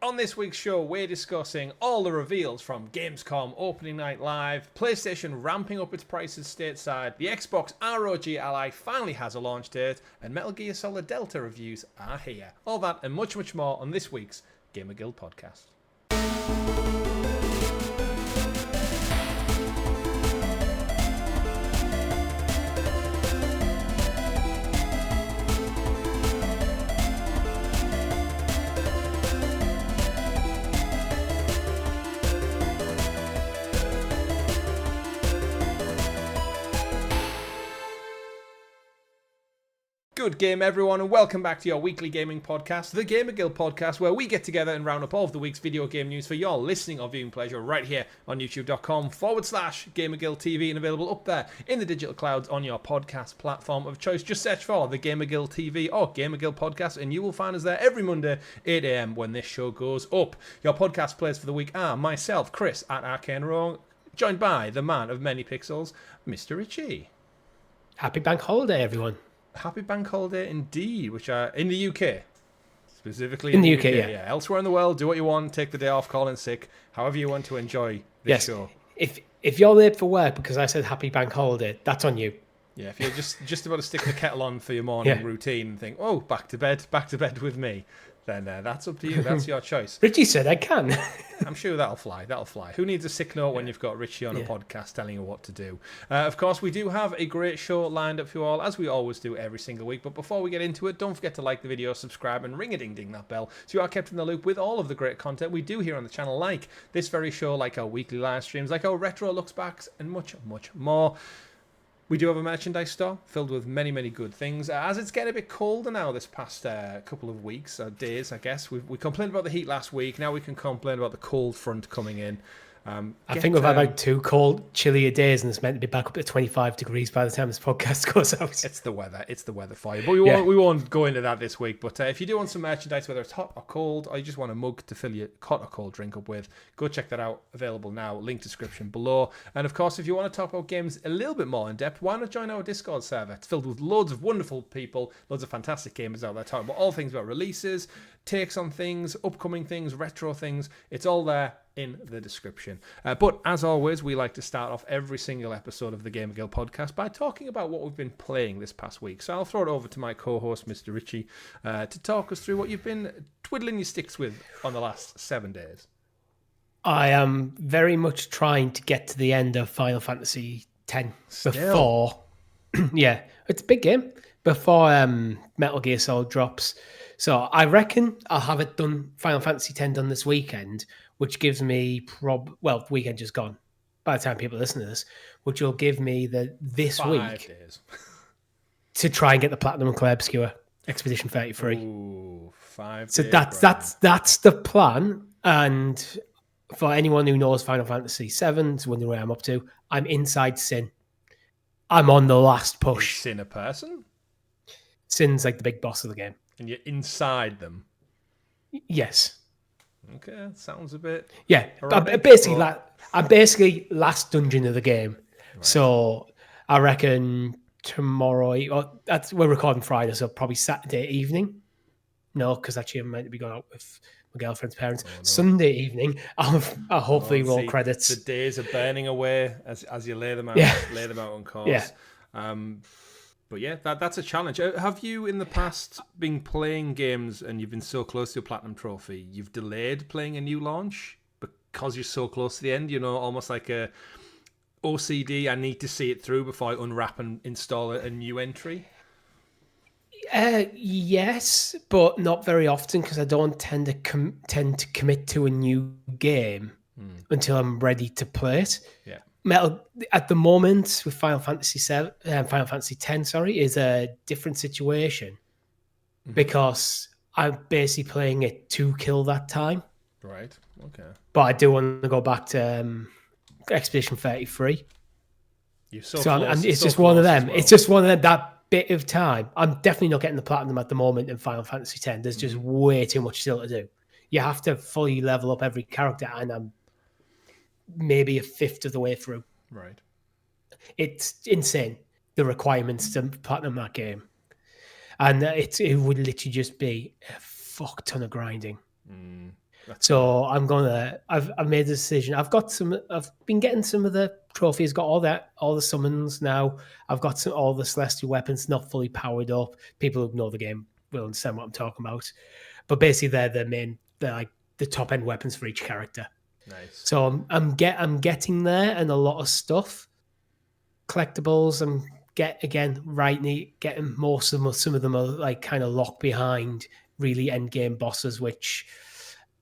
On this week's show, we're discussing all the reveals from Gamescom opening night live, PlayStation ramping up its prices stateside, the Xbox ROG Ally finally has a launch date, and Metal Gear Solid Delta reviews are here. All that and much, much more on this week's GamerGuild Podcast. Good game, everyone, and welcome back to your weekly gaming podcast, the GamerGuild Podcast, where we get together and round up all of the week's video game news for your listening or viewing pleasure right here on youtube.com/GamerGuildTV and available up there in the digital clouds on your podcast platform of choice. Just search for the GamerGuild TV or GamerGuild Podcast and you will find us there every Monday, 8 a.m. when this show goes up. Your podcast players for the week are myself, Chris at Arcane Rogue, joined by the man of many pixels, Mr. Richie. Happy Bank Holiday, everyone. Happy Bank Holiday indeed, which are in the UK. Specifically in the UK, yeah. Elsewhere in the world, do what you want, take the day off, call in sick, however you want to enjoy this show. If you're late for work because I said Happy Bank Holiday, that's on you. Yeah, if you're just about to stick the kettle on for your morning routine and think, oh, back to bed with me, then that's up to you. That's your choice. Richie said I can. I'm sure that'll fly. Who needs a sick note when you've got Richie on a podcast telling you what to do? Of course, we do have a great show lined up for you all, as we always do every single week. But before we get into it, don't forget to like the video, subscribe, and ring-a-ding-ding that bell so you are kept in the loop with all of the great content we do here on the channel, like this very show, like our weekly live streams, like our retro looks backs, and much, much more. We do have a merchandise store filled with many, many good things. As it's getting a bit colder now this past couple of weeks, or days, I guess. We complained about the heat last week. Now we can complain about the cold front coming in. I think we've had about 2 cold, chillier days, and it's meant to be back up to 25 degrees by the time this podcast goes out. It's the weather for you. But we won't go into that this week. But if you do want some merchandise, whether it's hot or cold, or you just want a mug to fill your hot or cold drink up with, go check that out. Available now. Link description below. And of course, if you want to talk about games a little bit more in depth, why not join our Discord server? It's filled with loads of wonderful people, loads of fantastic gamers out there talking about all things about releases, takes on things, upcoming things, retro things. It's all there in the description. But as always, we like to start off every single episode of the GamerGuild Podcast by talking about what we've been playing this past week. So I'll throw it over to my co-host, Mr. Richie, to talk us through what you've been twiddling your sticks with on the last 7 days. I am very much trying to get to the end of Final Fantasy X before... yeah, it's a big game. Before Metal Gear Solid drops. So I reckon I'll have it done, Final Fantasy X done this weekend, which gives me the weekend just gone by the time people listen to this, which will give me this 5 week days to try and get the Platinum Clay Obscure Expedition 33. Ooh, 5 so days. That's the plan. And for anyone who knows Final Fantasy VII, is wondering where I'm up to, I'm inside Sin. I'm on the last push. Is Sin a person? Sin's like the big boss of the game. And you're inside them? Yes. Okay, that sounds a bit... Yeah, I'm basically last dungeon of the game. Right. So I reckon tomorrow... we're recording Friday, so probably Saturday evening. No, because actually I'm meant to be going out with my girlfriend's parents. Oh, no. Sunday evening, I'll hopefully roll credits. The days are burning away as you lay them out, on course. Yeah. But yeah, that's a challenge. Have you in the past been playing games and you've been so close to your Platinum Trophy, you've delayed playing a new launch because you're so close to the end, almost like a OCD, I need to see it through before I unwrap and install a new entry? Yes, but not very often because I don't tend to commit to a new game until I'm ready to play it. Yeah. At the moment with Final Fantasy X, is a different situation because I'm basically playing it to kill that time. Right. Okay. But I do want to go back to Expedition 33. It's just one of them. Well. It's just one of them. That bit of time. I'm definitely not getting the platinum at the moment in Final Fantasy X. There's just way too much still to do. You have to fully level up every character, and I'm maybe a fifth of the way through. Right. It's insane, the requirements to platinum that game. And it would literally just be a fuck ton of grinding. So I've made the decision. I've been getting some of the trophies, got all the summons now. I've got all the celestial weapons not fully powered up. People who know the game will understand what I'm talking about. But basically they're like the top end weapons for each character. Nice. So I'm getting there, and a lot of stuff, collectibles. Getting most of them. Some of them are like kind of locked behind really end game bosses, which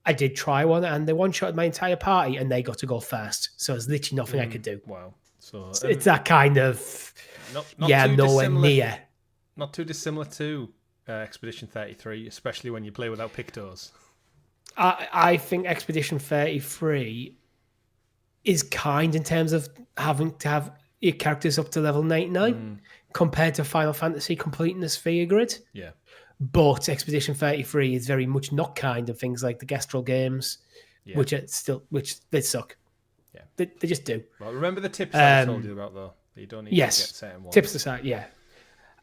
I did try one, and they one shot my entire party, and they got to go first. So there's literally nothing I could do. Wow. So it's that kind of nowhere near. Not too dissimilar to Expedition 33, especially when you play without Pictos. I think Expedition 33 is kind in terms of having to have your characters up to level 99 compared to Final Fantasy completing the sphere grid. Yeah. But Expedition 33 is very much not kind of things like the Gestrel games, which they suck. Yeah. They just do. Well, remember the tips I told you about, though? You don't need to get certain ones. Tips aside, yeah.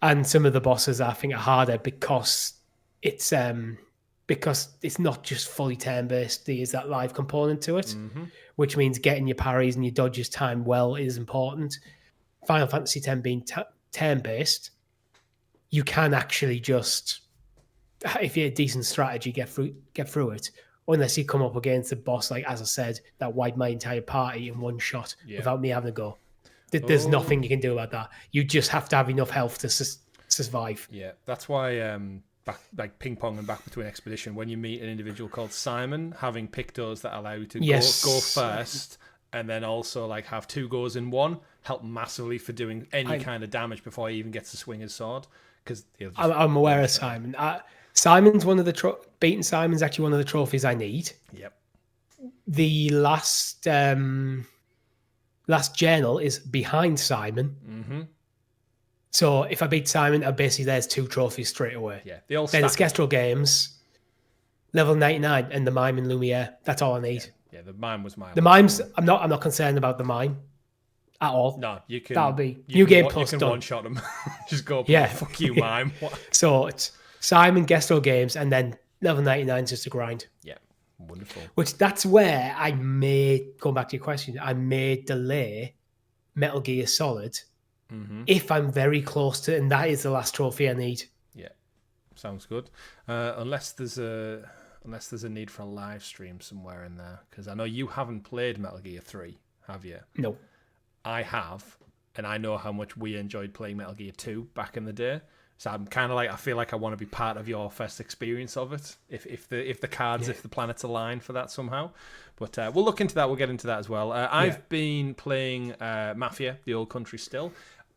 And some of the bosses I think are harder because it's not just fully turn-based. There's that live component to it, which means getting your parries and your dodges timed well is important. Final Fantasy X being turn-based, you can actually just, if you have a decent strategy, get through it. Unless you come up against a boss, like, as I said, that wiped my entire party in one shot without me having to go. There's nothing you can do about that. You just have to have enough health to survive. Yeah, that's why like ping pong and back between Expedition, when you meet an individual called Simon, having Pictos that allow you to go first, and then also like have two goes in one, help massively for doing any kind of damage before he even gets to swing his sword. Because I'm aware of Simon. Simon's one of the beating Simon's actually one of the trophies I need. Yep. The last journal is behind Simon. Mm-hmm. So if I beat Simon, basically there's two trophies straight away. Yeah, they all then it's Gestrel Games, level 99, and the Mime and Lumiere. That's all I need. Yeah, the Mime was mine. The Mimes, I'm not concerned about the Mime at all. No, you can. That'll be New Game Plus done. You can one-shot them. Just go, fuck you, Mime. So it's Simon, Gestrel Games, and then level 99 is just a grind. Yeah, wonderful. Which that's where I may, going back to your question, I may delay Metal Gear Solid if I'm very close to, and that is the last trophy I need. Yeah, sounds good. Unless there's a need for a live stream somewhere in there, because I know you haven't played Metal Gear 3, have you? No. I have, and I know how much we enjoyed playing Metal Gear 2 back in the day. So I'm kind of like, I feel like I want to be part of your first experience of it, if the cards, if the planets align for that somehow. But we'll look into that. We'll get into that as well. I've been playing Mafia: The Old Country still.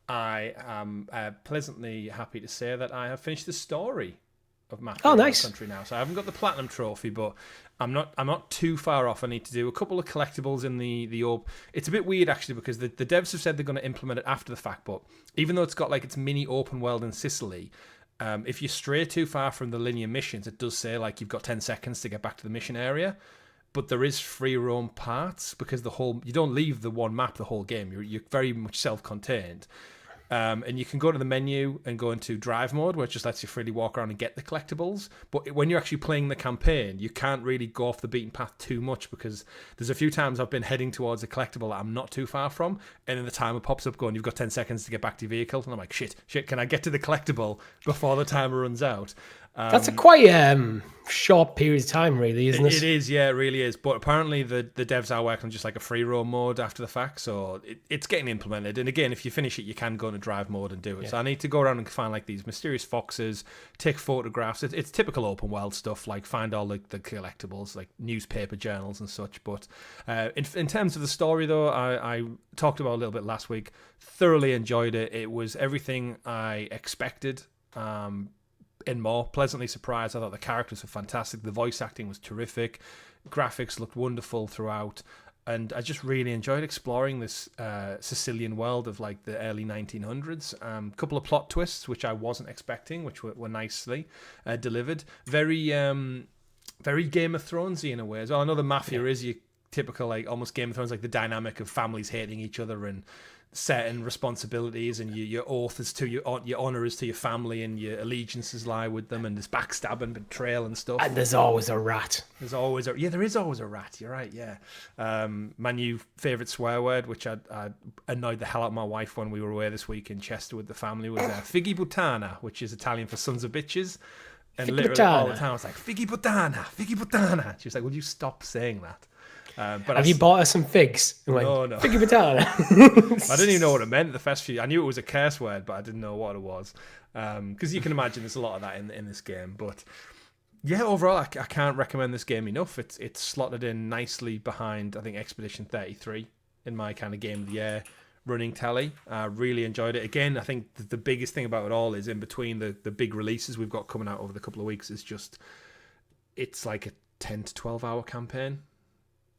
I am pleasantly happy to say that I have finished the story of Mafia: The Old Country now. So I haven't got the platinum trophy, but I'm not too far off. I need to do a couple of collectibles in the orb. It's a bit weird actually, because the devs have said they're going to implement it after the fact, but even though it's got like its mini open world in Sicily, if you stray too far from the linear missions, it does say like you've got 10 seconds to get back to the mission area. But there is free roam parts, because you don't leave the one map the whole game. You're very much self-contained. And you can go to the menu and go into drive mode, where it just lets you freely walk around and get the collectibles. But when you're actually playing the campaign, you can't really go off the beaten path too much, because there's a few times I've been heading towards a collectible that I'm not too far from, and then the timer pops up going, you've got 10 seconds to get back to your vehicle. And I'm like, shit, can I get to the collectible before the timer runs out? That's a quite short period of time, really, isn't it? It is, yeah, it really is. But apparently the devs are working on just like a free roam mode after the fact, so it's getting implemented. And again, if you finish it, you can go into drive mode and do it. Yeah. So I need to go around and find like these mysterious foxes, take photographs. It's typical open world stuff, like find all the collectibles, like newspaper journals and such. But in terms of the story, though, I talked about a little bit last week. Thoroughly enjoyed it. It was everything I expected. And more, pleasantly surprised. I thought the characters were fantastic. The voice acting was terrific. Graphics looked wonderful throughout. And I just really enjoyed exploring this Sicilian world of like the early 1900s. A couple of plot twists, which I wasn't expecting, which were nicely delivered. Very Game of Thronesy in a way as well. I know the Mafia is, you typical, like almost Game of Thrones, like the dynamic of families hating each other and certain responsibilities, and your oath is to your honor is to your family, and your allegiances lie with them, and there's backstabbing, betrayal, and stuff. And there's always a rat. There is always a rat. You're right. Yeah. My new favorite swear word, which I annoyed the hell out of my wife when we were away this week in Chester with the family, was fighi puttana, which is Italian for sons of bitches. And literally all the time I was like, fighi puttana, fighi puttana. She was like, will you stop saying that? But Have you bought her some figs? No. Fighi puttana. I didn't even know what it meant the first few. I knew it was a curse word, but I didn't know what it was. Because you can imagine there's a lot of that in this game. But yeah, overall, I can't recommend this game enough. It's slotted in nicely behind, I think, Expedition 33 in my kind of game of the year running tally. I really enjoyed it. Again, I think the biggest thing about it all is in between the big releases we've got coming out over the couple of weeks is just, it's like a 10 to 12 hour campaign.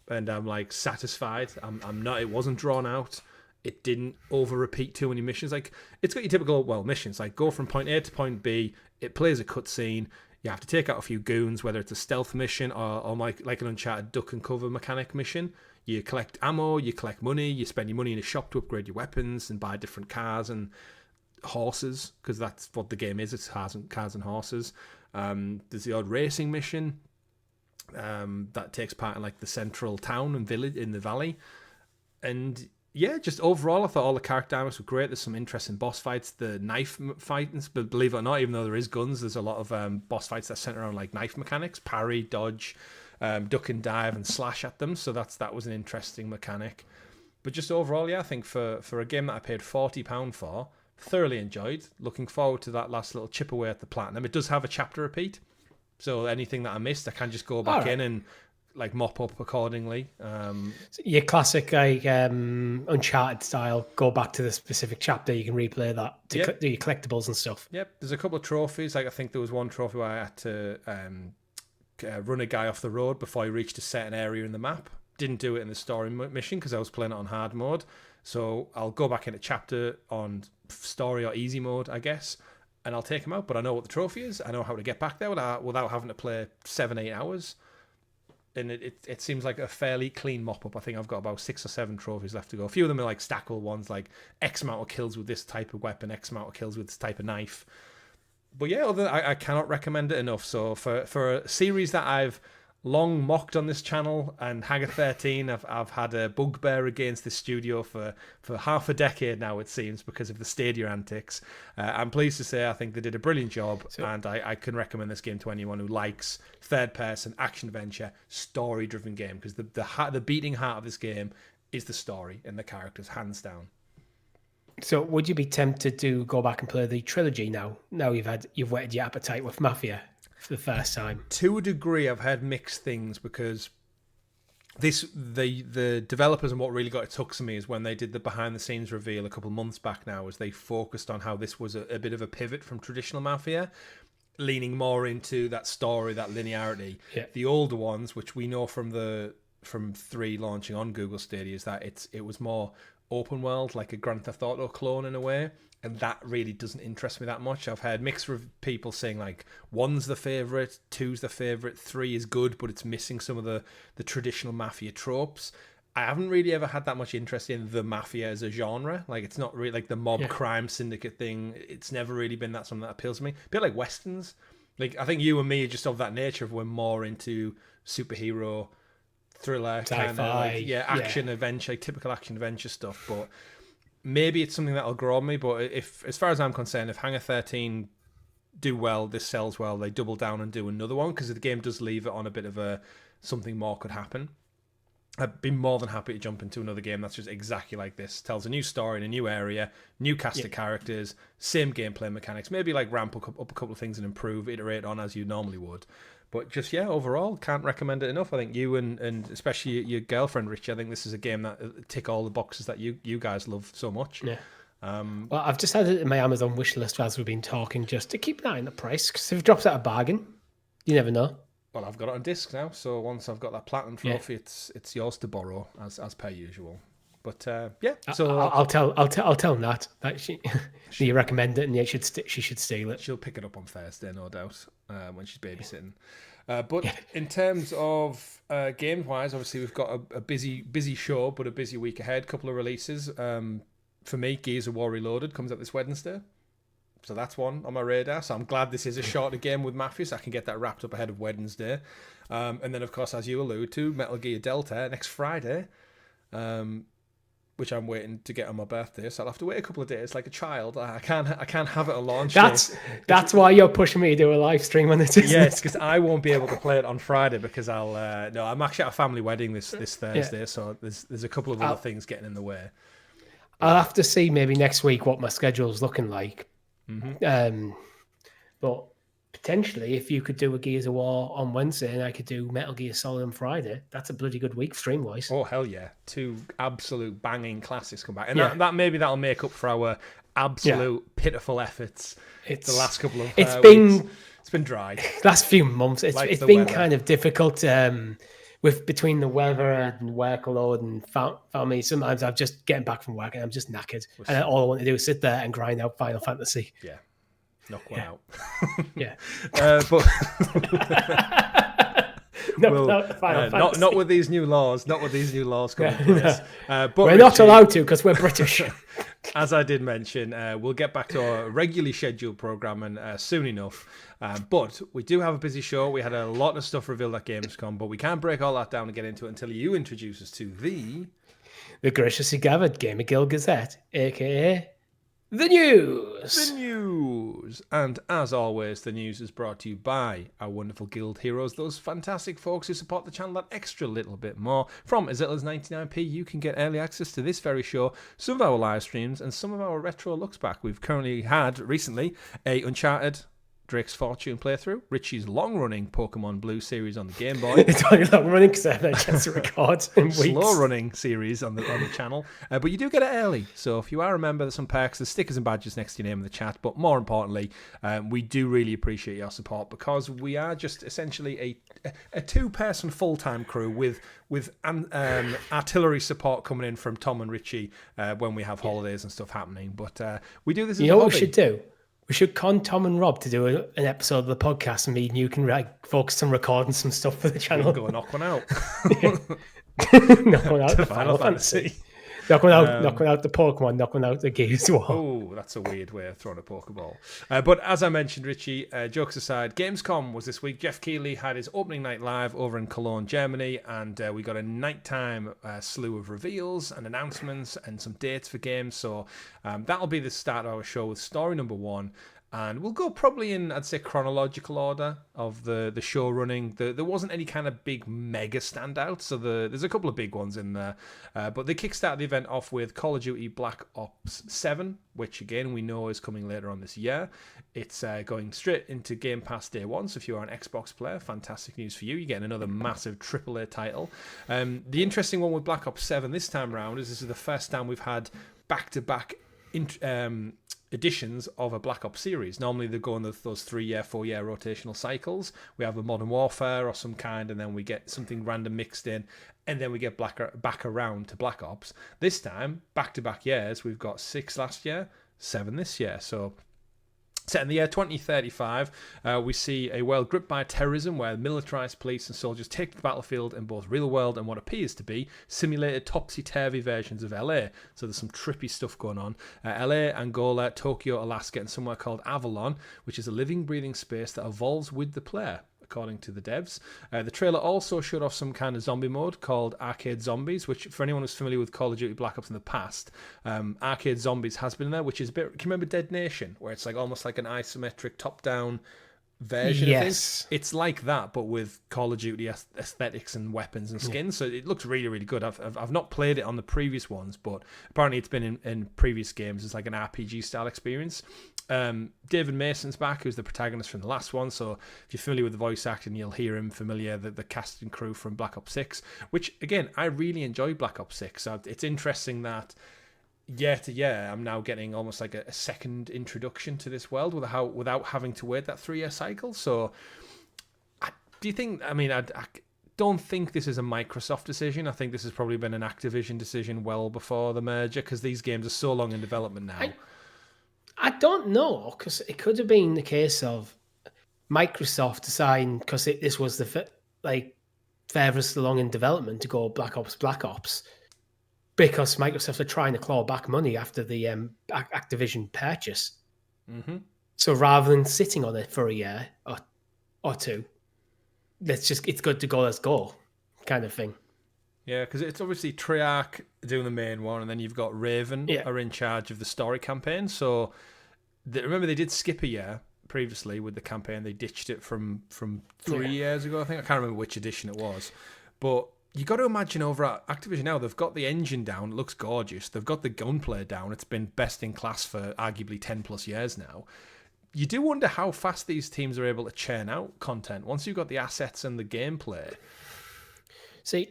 And I'm like satisfied. I'm not. It wasn't drawn out. It didn't over repeat too many missions. Like, it's got your typical missions. Like, go from point A to point B. It plays a cutscene. You have to take out a few goons, whether it's a stealth mission or like an Uncharted duck and cover mechanic mission. You collect ammo. You collect money. You spend your money in a shop to upgrade your weapons and buy different cars and horses, because that's what the game is. It's cars and horses. There's the odd racing mission that takes part in like the central town and village in the valley. And yeah, just overall I thought all the character dynamics were great. There's some interesting boss fights. The knife fights, but believe it or not, even though there is guns, there's a lot of boss fights that center around like knife mechanics, parry, dodge, duck and dive and slash at them. So that was an interesting mechanic. But just overall, yeah, I think for a game that I paid £40 for, thoroughly enjoyed. Looking forward to that last little chip away at the platinum. It does have a chapter repeat, so anything that I missed, I can just go back in and like mop up accordingly. So your classic like Uncharted style, go back to the specific chapter, you can replay that to do your collectibles and stuff. Yep, there's a couple of trophies. Like I think there was one trophy where I had to run a guy off the road before he reached a certain area in the map. Didn't do it in the story mission because I was playing it on hard mode. So I'll go back into chapter on story or easy mode, I guess, and I'll take him out. But I know what the trophy is. I know how to get back there without having to play 7-8 hours. And it seems like a fairly clean mop-up. I think I've got about 6 or 7 trophies left to go. A few of them are like stackable ones, like X amount of kills with this type of weapon, X amount of kills with this type of knife. But yeah, I cannot recommend it enough. So for a series that I've long mocked on this channel, and Hangar 13, I've had a bugbear against this studio for half a decade now, it seems, because of the Stadia antics. I'm pleased to say I think they did a brilliant job, and I can recommend this game to anyone who likes third-person action-adventure story-driven game, because the beating heart of this game is the story and the characters, hands down. So would you be tempted to go back and play the trilogy now? Now you've whetted your appetite with Mafia for the first time? To a degree, I've heard mixed things, because the developers, and what really got its hooks in me is when they did the behind the scenes reveal a couple months back now, as they focused on how this was a bit of a pivot from traditional Mafia, leaning more into that story, that linearity. Yeah. The older ones, which we know from 3 launching on Google Stadia, is that it was more open world, like a Grand Theft Auto clone in a way, and that really doesn't interest me that much. I've heard mixed people saying like 1's the favourite, 2's the favourite, 3 is good, but it's missing some of the traditional Mafia tropes. I haven't really ever had that much interest in the Mafia as a genre. Like, it's not really like the mob crime syndicate thing. It's never really been something that appeals to me. A bit like Westerns. Like, I think you and me are just of that nature of we're more into superhero, thriller, kind of like, action adventure, like typical action adventure stuff. But maybe it's something that'll grow on me. But if, as far as I'm concerned, if Hangar 13 do well, this sells well, they double down and do another one, because the game does leave it on a bit of a something more could happen. I'd be more than happy to jump into another game that's just exactly like this. Tells a new story in a new area, new cast of characters, same gameplay mechanics. Maybe like ramp up a couple of things and improve, iterate on as you normally would. But just, overall, can't recommend it enough. I think you and especially your girlfriend, Richie, I think this is a game that tick all the boxes that you guys love so much. Yeah. Well, I've just had it in my Amazon wish list as we've been talking, just to keep an eye on the price, because if it drops out a bargain, you never know. Well, I've got it on disc now, so once I've got that platinum trophy, it's yours to borrow as per usual. But so I'll tell him that you recommend it, and she should steal it. She'll pick it up on Thursday, no doubt, when she's babysitting. But in terms of games-wise, obviously we've got a busy show, but a busy week ahead. Couple of releases. For me, Gears of War Reloaded comes out this Wednesday. So that's one on my radar. So I'm glad this is a shorter game with Matthew, so I can get that wrapped up ahead of Wednesday. And then, of course, as you allude to, Metal Gear Delta next Friday, which I'm waiting to get on my birthday. So I'll have to wait a couple of days like a child. I can't have it a launch That's why you're pushing me to do a live stream on it, isn't Yes, because I won't be able to play it on Friday because I'm actually at a family wedding this Thursday, so there's a couple of other things getting in the way. I'll have to see maybe next week what my schedule's looking like. Mm-hmm. But potentially, if you could do a Gears of War on Wednesday and I could do Metal Gear Solid on Friday, that's a bloody good week stream-wise. Oh, hell yeah. 2 absolute banging classics come back. And that maybe that'll make up for our absolute pitiful efforts the last couple of weeks. It's been dry. Last few months, it's been kind of difficult between the weather and workload and family. Sometimes I'm just getting back from work and I'm just knackered. And all I want to do is sit there and grind out Final Fantasy. Yeah. Knock one out. Yeah. But not with these new laws. Not with these new laws coming in place. But we're not allowed to because we're British. As I did mention, we'll get back to our regularly scheduled programming soon enough. But we do have a busy show. We had a lot of stuff revealed at Gamescom, but we can't break all that down and get into it until you introduce us to the graciously gathered GamerGuild Gazette, a.k.a. The news. The news. And as always, the news is brought to you by our wonderful guild heroes, those fantastic folks who support the channel that extra little bit more. From as little as 99p, you can get early access to this very show, some of our live streams, and some of our retro looks back. We've currently had, recently, a Uncharted Drake's Fortune playthrough, Richie's long-running Pokemon Blue series on the Game Boy. It's only long-running because I haven't had a chance to record in weeks. Slow-running series on the channel. But you do get it early. So if you are a member, there's some perks. There's stickers and badges next to your name in the chat. But more importantly, we do really appreciate your support because we are just essentially a two-person full-time crew with artillery support coming in from Tom and Richie when we have holidays and stuff happening. But we do this as a hobby. You know what we should do? We should con Tom and Rob to do an episode of the podcast, and me and you can focus on recording some stuff for the channel. Go knock one out. Knock one out the Final Fantasy. Knock one out the Pokemon. Knock one out the Gears of War. Oh, that's a weird way of throwing a Pokeball. But as I mentioned, Richie, jokes aside, Gamescom was this week. Jeff Keighley had his opening night live over in Cologne, Germany, and we got a nighttime slew of reveals and announcements and some dates for games. So that'll be the start of our show with story number 1. And we'll go probably in, I'd say, chronological order of the show running. There wasn't any kind of big mega standouts, so there's a couple of big ones in there. But they kickstarted the event off with Call of Duty Black Ops 7, which, again, we know is coming later on this year. It's going straight into Game Pass day 1, so if you are an Xbox player, fantastic news for you. You're getting another massive AAA title. The interesting one with Black Ops 7 this time around is this is the first time we've had back-to-back editions of a Black Ops series. Normally they go on those 3-year, 4-year rotational cycles. We have a Modern Warfare or some kind, and then we get something random mixed in, and then we get back around to Black Ops. This time, back-to-back years, we've got 6 last year, 7 this year. So set in the year 2035, we see a world gripped by terrorism where militarized police and soldiers take to the battlefield in both real world and what appears to be simulated topsy-turvy versions of LA. So there's some trippy stuff going on. LA, Angola, Tokyo, Alaska, and somewhere called Avalon, which is a living, breathing space that evolves with the player, according to the devs. The trailer also showed off some kind of zombie mode called Arcade Zombies, which for anyone who's familiar with Call of Duty Black Ops in the past, Arcade Zombies has been there, which is a bit, can you remember Dead Nation, where it's like almost like an isometric top-down version of things? It's like that, but with Call of Duty aesthetics and weapons and skins, so it looks really, really good. I've not played it on the previous ones, but apparently it's been in previous games. It's like an RPG-style experience. David Mason's back, who's the protagonist from the last one, so if you're familiar with the voice acting, you'll hear him familiar, the cast and crew from Black Ops 6, which, again, I really enjoyed Black Ops 6, so it's interesting that year to year I'm now getting almost like a second introduction to this world without having to wait that 3-year cycle. So do you think, I don't think this is a Microsoft decision. I think this has probably been an Activision decision well before the merger, because these games are so long in development now. I don't know, because it could have been the case of Microsoft deciding, because this was the furthest along in development, to go Black Ops, because Microsoft are trying to claw back money after the Activision purchase. Mm-hmm. So rather than sitting on it for a year or two, it's good to go, let's go, kind of thing. Yeah, because it's obviously Treyarch doing the main one, and then you've got Raven are in charge of the story campaign. So remember, they did skip a year previously with the campaign. They ditched it from 3 years ago, I think. I can't remember which edition it was. But you got to imagine over at Activision now, they've got the engine down. It looks gorgeous. They've got the gunplay down. It's been best in class for arguably 10 plus years now. You do wonder how fast these teams are able to churn out content once you've got the assets and the gameplay. See,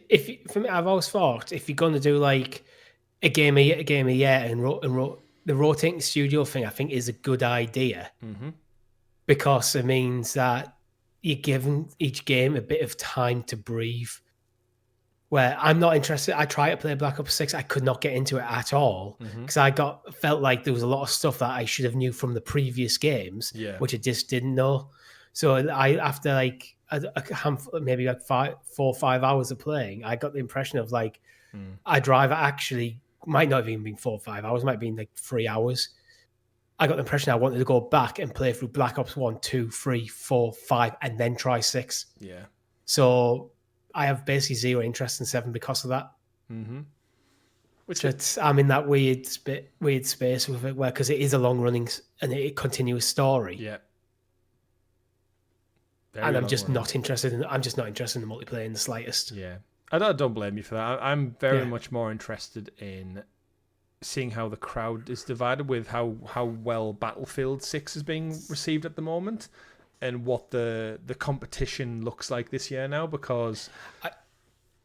for me, I've always thought if you're going to do like a game a year, and the rotating studio thing, I think is a good idea, because it means that you're giving each game a bit of time to breathe. Where I'm not interested. I tried to play Black Ops 6. I could not get into it at all because felt like there was a lot of stuff that I should have knew from the previous games, which I just didn't know. So after like a handful, maybe like 4 or 5 hours of playing, I got the impression of like I drive actually might not have even been 4 or 5 hours, might have been like 3 hours. I got the impression I wanted to go back and play through Black Ops 1, 2, 3, 4, 5, and then try 6. Yeah. So I have basically zero interest in 7 because of that. Mm-hmm. I'm in that weird space with it, where because it is a long running and a continuous story. Yeah. And I'm just not interested in the multiplayer in the slightest. Yeah. I don't blame you for that. I'm very much more interested in seeing how the crowd is divided with how well Battlefield 6 is being received at the moment, and what the competition looks like this year now, because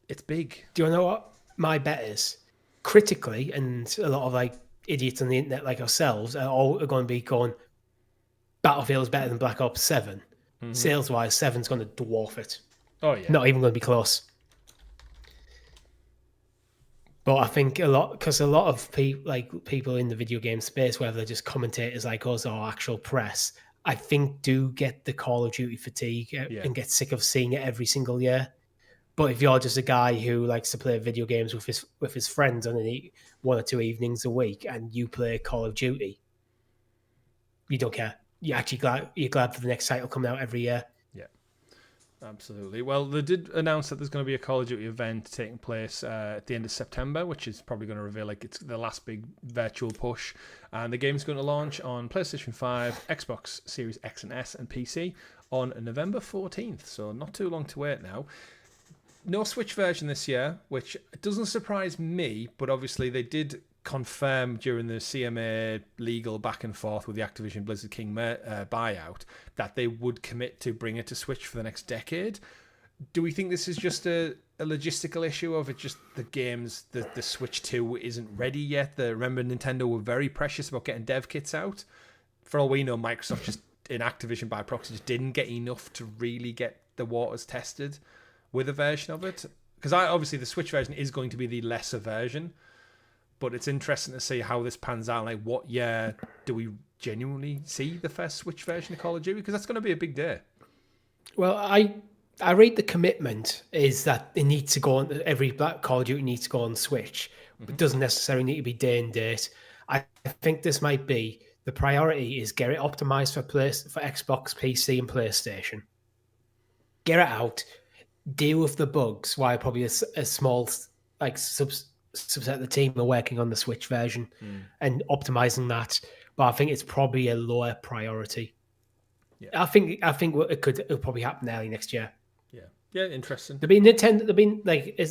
it's big. Do you know what my bet is? Critically, and a lot of like idiots on the internet like ourselves are going to be going, Battlefield is better than Black Ops 7. Sales-wise, 7's going to dwarf it. Oh, yeah. Not even going to be close. But I think a lot of people in the video game space, whether they're just commentators like us or actual press, I think do get the Call of Duty fatigue and get sick of seeing it every single year. But if you're just a guy who likes to play video games with his friends on 1 or 2 evenings a week, and you play Call of Duty, you don't care. You're actually glad for the next title coming out every year. Yeah, absolutely. Well, they did announce that there's going to be a Call of Duty event taking place at the end of September, which is probably going to reveal like it's the last big virtual push. And the game's going to launch on PlayStation 5, Xbox Series X and S, and PC on November 14th. So not too long to wait now. No Switch version this year, which doesn't surprise me, but obviously they did confirm during the CMA legal back and forth with the Activision Blizzard King buyout that they would commit to bring it to Switch for the next decade. Do we think this is just a logistical issue of it, just the games, the Switch 2 isn't ready yet? Remember, Nintendo were very precious about getting dev kits out. For all we know, Microsoft just, in Activision by proxy, just didn't get enough to really get the waters tested with a version of it. Because obviously the Switch version is going to be the lesser version, but it's interesting to see how this pans out. Like, what year do we genuinely see the first Switch version of Call of Duty? Because that's going to be a big day. Well, I read the commitment is that it needs to go on, every Call of Duty needs to go on Switch. It doesn't necessarily need to be day and date. I think this might be, the priority is get it optimized for Xbox, PC, and PlayStation. Get it out, deal with the bugs, while probably a small subset of the team are working on the Switch version and optimizing that. But I think it's probably a lower priority. Yeah. I think it'll probably happen early next year. Yeah, interesting. There'll be Nintendo.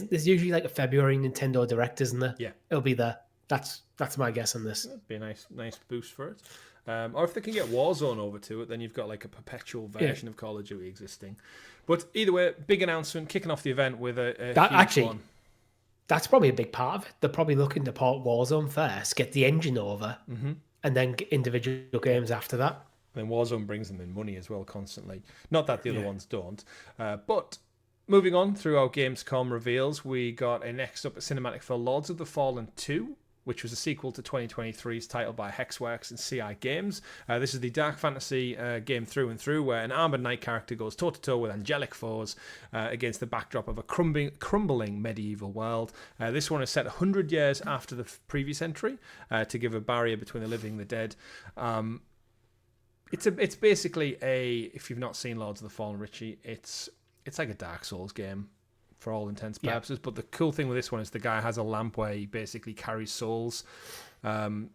There's usually like a February Nintendo Direct, isn't there? Yeah, it'll be there. That's my guess on this. That'd be a nice boost for it. Or if they can get Warzone over to it, then you've got like a perpetual version of Call of Duty existing. But either way, big announcement kicking off the event with a huge one. That's probably a big part of it. They're probably looking to port Warzone first, get the engine over, and then get individual games after that. Then Warzone brings them in money as well constantly. Not that the other ones don't. But moving on through our Gamescom reveals, we got a next up cinematic for Lords of the Fallen 2, which was a sequel to 2023's title by Hexworks and CI Games. This is the dark fantasy game through and through, where an armored knight character goes toe-to-toe with angelic foes against the backdrop of a crumbling medieval world. This one is set 100 years after the previous entry to give a barrier between the living and the dead. It's basically if you've not seen Lords of the Fallen, Richie, it's like a Dark Souls game for all intents and purposes. But the cool thing with this one is the guy has a lamp where he basically carries souls from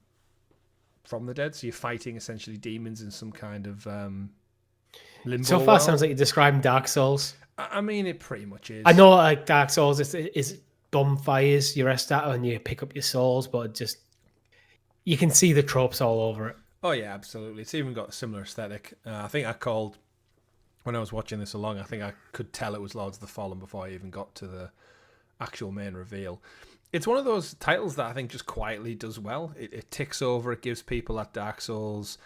the dead. So you're fighting essentially demons in some kind of limbo. So far, sounds like you're describing Dark Souls. I mean, it pretty much is. I know, like Dark Souls is bonfires you rest at and you pick up your souls, but just you can see the tropes all over it. Oh yeah, absolutely. It's even got a similar aesthetic. I think when I was watching this along, I think I could tell it was Lords of the Fallen before I even got to the actual main reveal. It's one of those titles that I think just quietly does well. It ticks over. It gives people that Dark Souls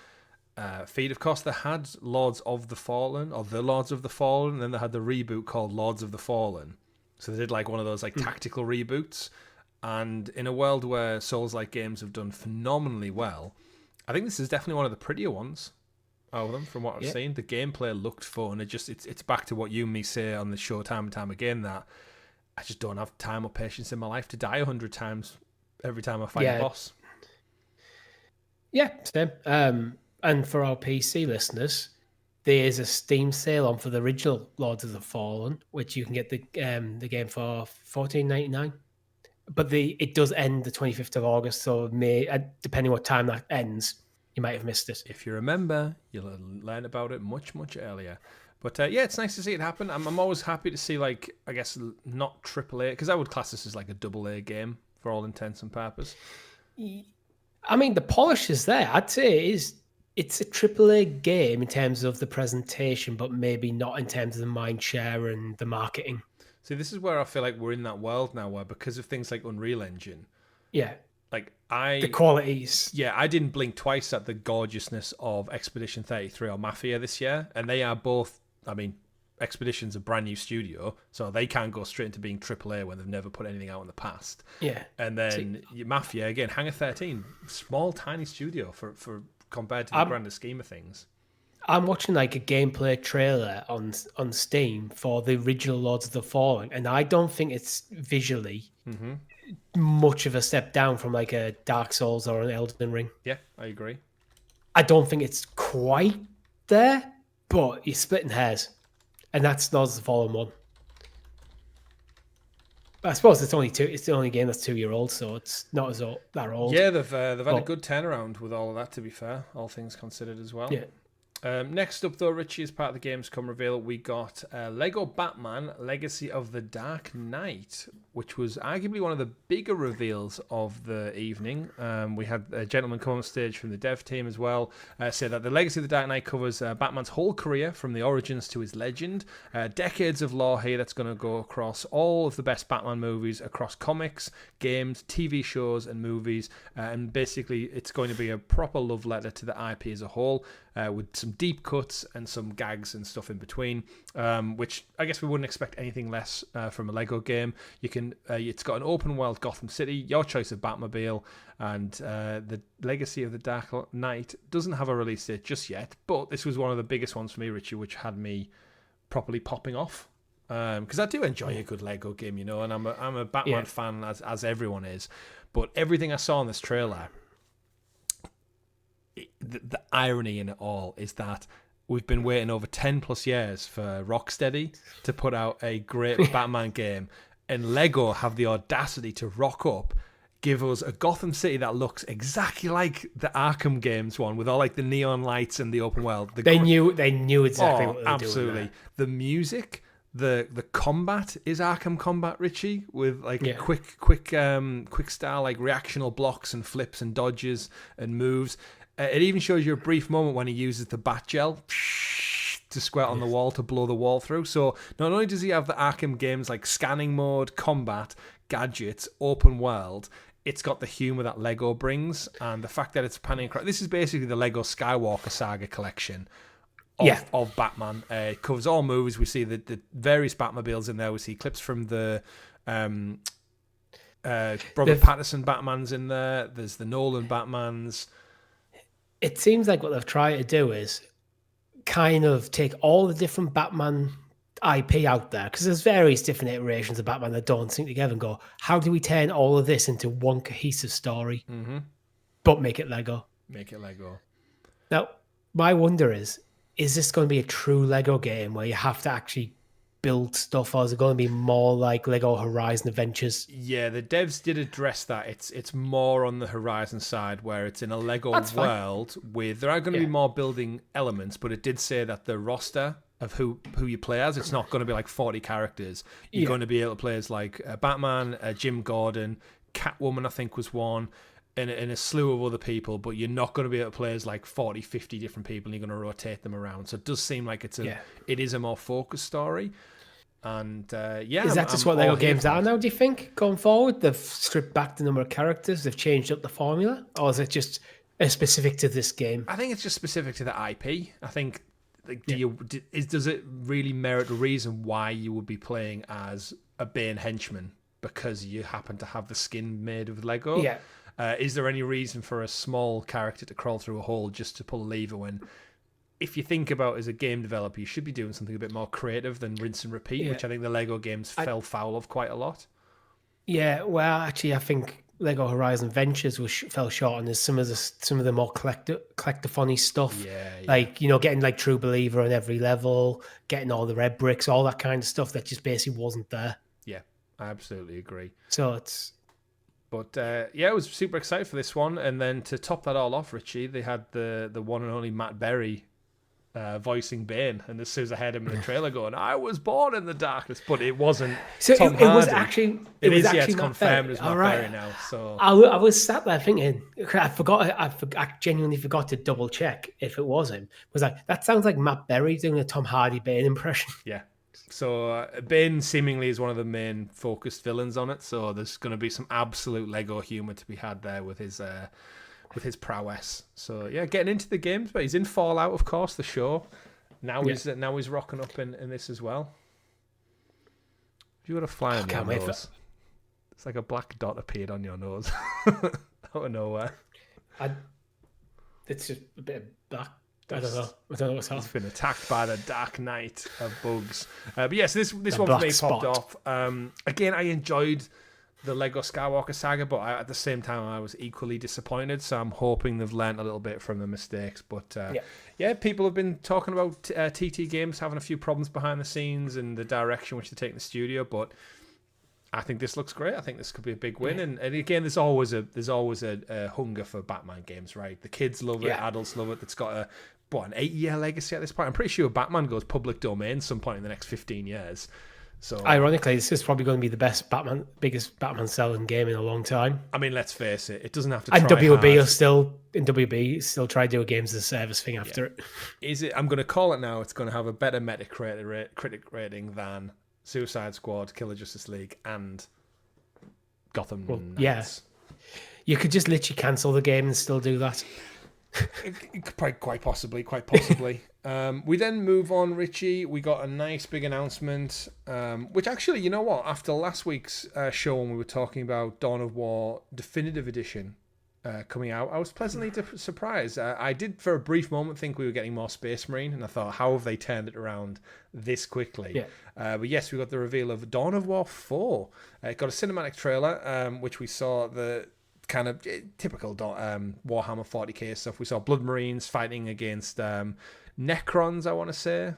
feed. Of course, they had Lords of the Fallen, or the Lords of the Fallen, and then they had the reboot called Lords of the Fallen. So they did like one of those like tactical reboots. And in a world where Souls-like games have done phenomenally well, I think this is definitely one of the prettier ones out of them from what I've seen. The gameplay looked fun. It's back to what you and me say on the show time and time again, that I just don't have time or patience in my life to die 100 times every time I fight a boss. Yeah, same. And for our PC listeners, there is a Steam sale on for the original Lords of the Fallen, which you can get the game for $14.99. But it does end the 25th of August, so depending what time that ends, you might have missed it. If you remember, you'll learn about it much, much earlier. But it's nice to see it happen. I'm always happy to see, like, I guess, not AAA, because I would class this as like a AA game for all intents and purposes. I mean, the polish is there. I'd say it's a AAA game in terms of the presentation, but maybe not in terms of the mind share and the marketing. See, this is where I feel like we're in that world now, where because of things like Unreal Engine, the qualities. Yeah, I didn't blink twice at the gorgeousness of Expedition 33 or Mafia this year, and they are both. I mean, Expedition's a brand new studio, so they can't go straight into being AAA when they've never put anything out in the past. Yeah, and then Mafia again, Hangar 13, small tiny studio for compared to the grander scheme of things. I'm watching like a gameplay trailer on Steam for the original Lords of the Fallen, and I don't think it's visually much of a step down from like a Dark Souls or an Elden Ring. Yeah, I agree. I don't think it's quite there, but you're splitting hairs, and that's Lords of the Fallen 1. But I suppose it's the only game that's 2-year-old, so it's not as old, that old. Yeah, they've had a good turnaround with all of that, to be fair, all things considered as well. Yeah. Next up, though, Richie, as part of the Gamescom reveal, we got Lego Batman Legacy of the Dark Knight, which was arguably one of the bigger reveals of the evening. We had a gentleman come on stage from the dev team as well, say that the Legacy of the Dark Knight covers Batman's whole career, from the origins to his legend. Decades of lore here that's going to go across all of the best Batman movies, across comics, games, TV shows, and movies. And basically, it's going to be a proper love letter to the IP as a whole, with some deep cuts and some gags and stuff in between, which I guess we wouldn't expect anything less from a Lego game. It's got an open world Gotham City, your choice of Batmobile, and the Legacy of the Dark Knight doesn't have a release date just yet, but this was one of the biggest ones for me, Richie, which had me properly popping off, because I do enjoy a good Lego game, and I'm a Batman fan, as everyone is, but everything I saw in this trailer, the irony in it all is that we've been waiting over 10 plus years for Rocksteady to put out a great Batman game, and Lego have the audacity to rock up, give us a Gotham City that looks exactly like the Arkham games one, with all like the neon lights and the open world. They knew exactly what they were absolutely doing. The music, the combat is Arkham combat, Richie, with like quick style, like reactional blocks and flips and dodges and moves. It even shows you a brief moment when he uses the bat gel to squirt on the wall to blow the wall through. So not only does he have the Arkham games like scanning mode, combat, gadgets, open world, it's got the humour that Lego brings, and the fact that it's panning across. This is basically the Lego Skywalker Saga collection of Batman. It covers all movies. We see the various Batmobiles in there. We see clips from the Robert Pattinson Batman's in there. There's the Nolan Batmans. It seems like what they've tried to do is kind of take all the different Batman IP out there, because there's various different iterations of Batman that don't sync together, and go, how do we turn all of this into one cohesive story, but make it Lego? Make it Lego. Now, my wonder is this going to be a true Lego game where you have to actually build stuff, or is it going to be more like Lego Horizon Adventures? Yeah, the devs did address that. It's more on the Horizon side, where it's in a Lego world with, there are going to be more building elements, but it did say that the roster of who you play as, it's not going to be like 40 characters. You're going to be able to play as like Batman, Jim Gordon, Catwoman I think was one, and a slew of other people, but you're not going to be able to play as like 40, 50 different people, and you're going to rotate them around. So it does seem like it is a more focused story. And is that just what Lego games are now, do you think, going forward? They've stripped back the number of characters, they've changed up the formula, or is it just specific to this game? I think it's just specific to the IP. I think, like, does it really merit a reason why you would be playing as a Bane henchman because you happen to have the skin made of Lego? Yeah. Is there any reason for a small character to crawl through a hole just to pull a lever when, if you think about as a game developer, you should be doing something a bit more creative than rinse and repeat, which I think the Lego games fell foul of quite a lot. Yeah, well, actually, I think Lego Horizon Ventures fell short on some of the more collectathon-y stuff. Yeah. Like, getting like True Believer on every level, getting all the red bricks, all that kind of stuff that just basically wasn't there. Yeah, I absolutely agree. So it's... But I was super excited for this one. And then to top that all off, Richie, they had the one and only Matt Berry voicing Bane, and as soon as I heard him in the trailer going, "I was born in the darkness," but it wasn't. So Tom Hardy. Was actually. It's confirmed as Matt Berry now. So I was sat there thinking, I genuinely forgot to double check if it was him. I was like, that sounds like Matt Berry doing a Tom Hardy Bane impression. Yeah. So Bane seemingly is one of the main focused villains on it. So there's going to be some absolute Lego humor to be had there with his prowess. So yeah, getting into the games, but he's in Fallout, of course, the show. Now he's rocking up in this as well. If you were to fly on your nose, it's like a black dot appeared on your nose out of nowhere. It's just a bit of black. I don't know what's happening. It's been attacked by the Dark Knight of bugs. But yes, this one for me popped off. Again, I enjoyed the Lego Skywalker saga, but at the same time I was equally disappointed, so I'm hoping they've learned a little bit from the mistakes. But people have been talking about TT Games having a few problems behind the scenes and the direction which they take in the studio, but I think this looks great. I think this could be a big win. And again, there's always a hunger for Batman games, right? The kids love it, adults love it. It's got an 8-year legacy at this point. I'm pretty sure Batman goes public domain some point in the next 15 years. So, ironically, this is probably going to be the biggest Batman selling game in a long time. I mean, let's face it; it doesn't have to. And WB still try to do a games as a service thing after it. Is it? I'm going to call it now. It's going to have a better Metacritic rating than Suicide Squad, Killer Justice League, and Gotham Knights. Yeah, you could just literally cancel the game and still do that. Quite possibly. We then move on, Richie. We got a nice big announcement, which actually, you know what? After last week's show when we were talking about Dawn of War Definitive Edition coming out, I was pleasantly surprised. I did for a brief moment think we were getting more Space Marine, and I thought, how have they turned it around this quickly? Yeah. But yes, we got the reveal of Dawn of War 4. It got a cinematic trailer, which we saw the kind of typical Warhammer 40k stuff. We saw Blood Marines fighting against Necrons, I want to say.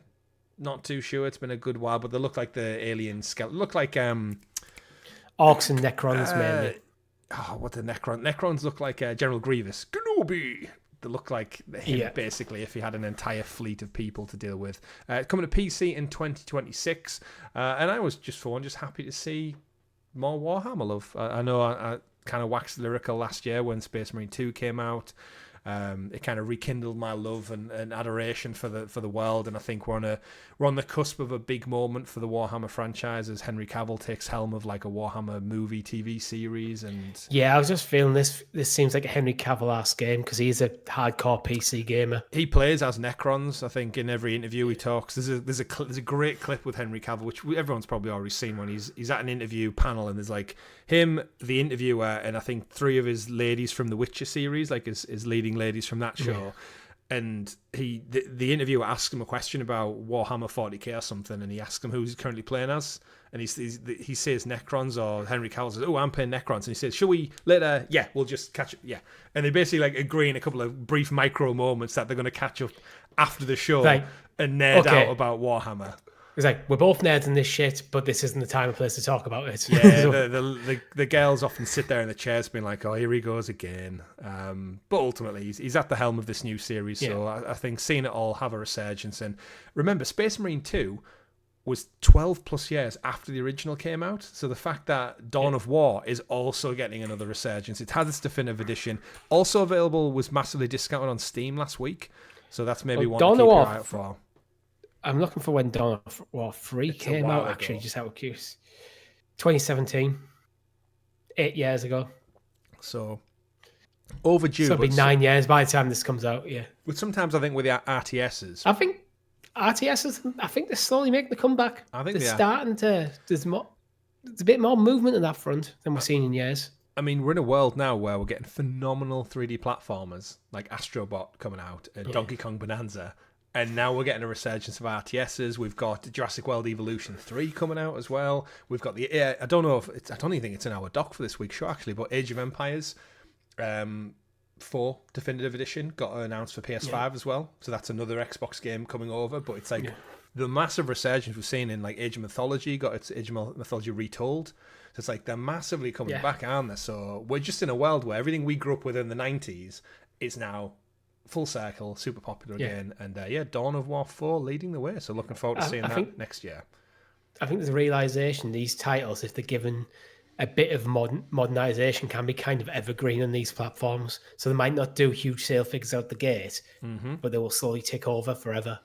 Not too sure. It's been a good while, but they look like the alien skeleton. Look like Orcs and Necrons, mainly. What the Necrons look like General Grievous. Kenobi! They look like him, basically, if he had an entire fleet of people to deal with. Coming to PC in 2026. And I was just happy to see more Warhammer love. I know I kind of waxed lyrical last year when Space Marine 2 came out. It kind of rekindled my love and adoration for the world, and I think we're on the cusp of a big moment for the Warhammer franchise as Henry Cavill takes helm of like a Warhammer movie TV series. And yeah, I was just feeling this seems like a Henry Cavill-esque game because he's a hardcore PC gamer. He plays as Necrons. I think in every interview he talks. There's a great clip with Henry Cavill, which everyone's probably already seen, when he's at an interview panel and there's like him, the interviewer, and I think 3 of his ladies from the Witcher series, like his leading ladies from that show. Yeah. And the interviewer asked him a question about Warhammer 40k or something, and he asked him who he's currently playing as, and he says Necrons, or Henry Cavill says, "Oh, I'm playing Necrons," and he says, "Shall we later? Yeah, we'll just catch up." Yeah, and they basically like agree in a couple of brief micro moments that they're going to catch up after the show and nerd out about Warhammer. It's like, we're both nerds in this shit, but this isn't the time and place to talk about it. Yeah, the girls often sit there in the chairs being like, oh, here he goes again. But ultimately, he's at the helm of this new series, so I think seeing it all have a resurgence. And remember, Space Marine 2 was 12 plus years after the original came out, so the fact that Dawn of War is also getting another resurgence. It has its definitive edition. Also available, was massively discounted on Steam last week, so that's maybe one to keep your eye out for. I'm looking for when Dawn of War 3 came out, actually, just out of curiosity. 2017. 8 years ago. So, overdue. So it'll be 9 years by the time this comes out, yeah. But sometimes I think with the RTSs... I think RTSs, they're slowly making the comeback. I think they're starting to... There's a bit more movement on that front than we've seen in years. I mean, we're in a world now where we're getting phenomenal 3D platformers, like Astrobot coming out, and Donkey Kong Bonanza... And now we're getting a resurgence of RTSs. We've got Jurassic World Evolution 3 coming out as well. We've got I don't even think it's in our doc for this week's show, actually, but Age of Empires 4 Definitive Edition got announced for PS5 as well. So that's another Xbox game coming over. But it's like the massive resurgence we've seen in like Age of Mythology, got its Age of Mythology Retold. So it's like they're massively coming back, aren't they? So we're just in a world where everything we grew up with in the 90s is now full circle, super popular again, and Dawn of War 4 leading the way. So looking forward to seeing that next year. I think there's a realization these titles, if they're given a bit of modernization, can be kind of evergreen on these platforms. So they might not do huge sale figures out the gate, but they will slowly tick over forever.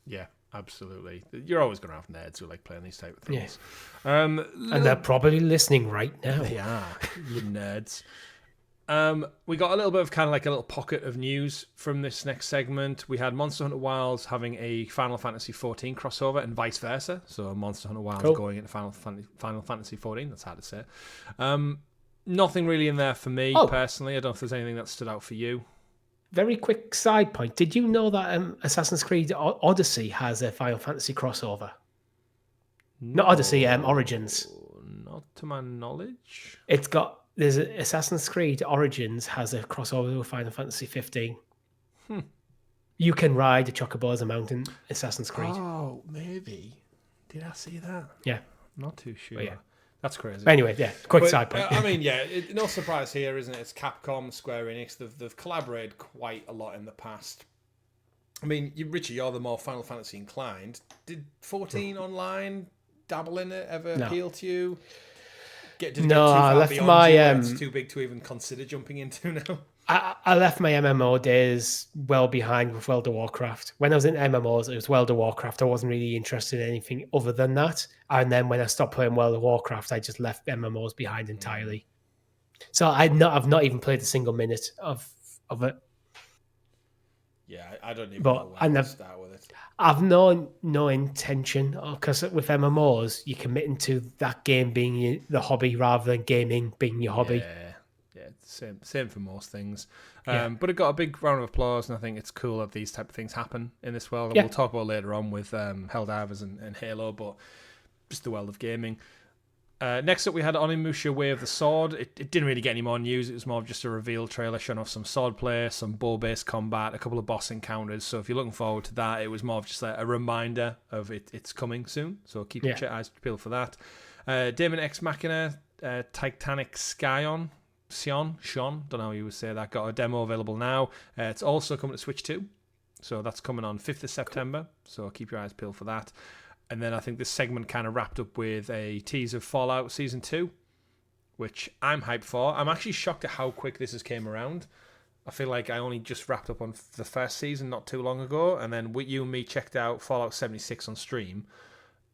Yeah, absolutely. You're always going to have nerds who like playing these type of things. Yeah. And they're probably listening right now. They are, you nerds. We got a little bit of kind of like a little pocket of news from this next segment. We had Monster Hunter Wilds having a Final Fantasy 14 crossover and vice versa. So Monster Hunter Wilds going into Final Fantasy 14. That's hard to say. Nothing really in there for me personally. I don't know if there's anything that stood out for you. Very quick side point. Did you know that Assassin's Creed Odyssey has a Final Fantasy crossover? No, not Odyssey, Origins. Not to my knowledge. There's Assassin's Creed Origins has a crossover with Final Fantasy 15. You can ride a chocobo as a mountain Assassin's Creed. Oh, maybe. Did I see that? Yeah. Not too sure. Yeah. That's crazy. Anyway, quick side point. I mean, no surprise here, isn't it? It's Capcom, Square Enix. They've collaborated quite a lot in the past. I mean, Richie, you're the more Final Fantasy inclined. Did 14 online dabble in it ever appeal to you? I left my... it's too big to even consider jumping into now. I left my MMO days well behind with World of Warcraft. When I was in MMOs, it was World of Warcraft. I wasn't really interested in anything other than that. And then when I stopped playing World of Warcraft, I just left MMOs behind entirely. So I've not even played a single minute of it. Yeah, I don't even know where to start with it. I've no intention, because with MMOs, you're committing to that game being the hobby rather than gaming being your hobby. Yeah, same for most things. But it got a big round of applause, and I think it's cool that these type of things happen in this world. And we'll talk about later on with Helldivers and Halo, but just the world of gaming. Next up, we had Onimusha Way of the Sword. It didn't really get any more news. It was more of just a reveal trailer showing off some sword play, some bow-based combat, a couple of boss encounters. So if you're looking forward to that, it was more of just a reminder of it's coming soon. So keep your eyes peeled for that. Daemon X Machina, Titanic Scion, don't know how you would say that, got a demo available now. It's also coming to Switch 2. So that's coming on 5th of September. So keep your eyes peeled for that. And then I think this segment kind of wrapped up with a tease of Fallout Season 2, which I'm hyped for. I'm actually shocked at how quick this has came around. I feel like I only just wrapped up on the first season not too long ago, and then you and me checked out Fallout 76 on stream,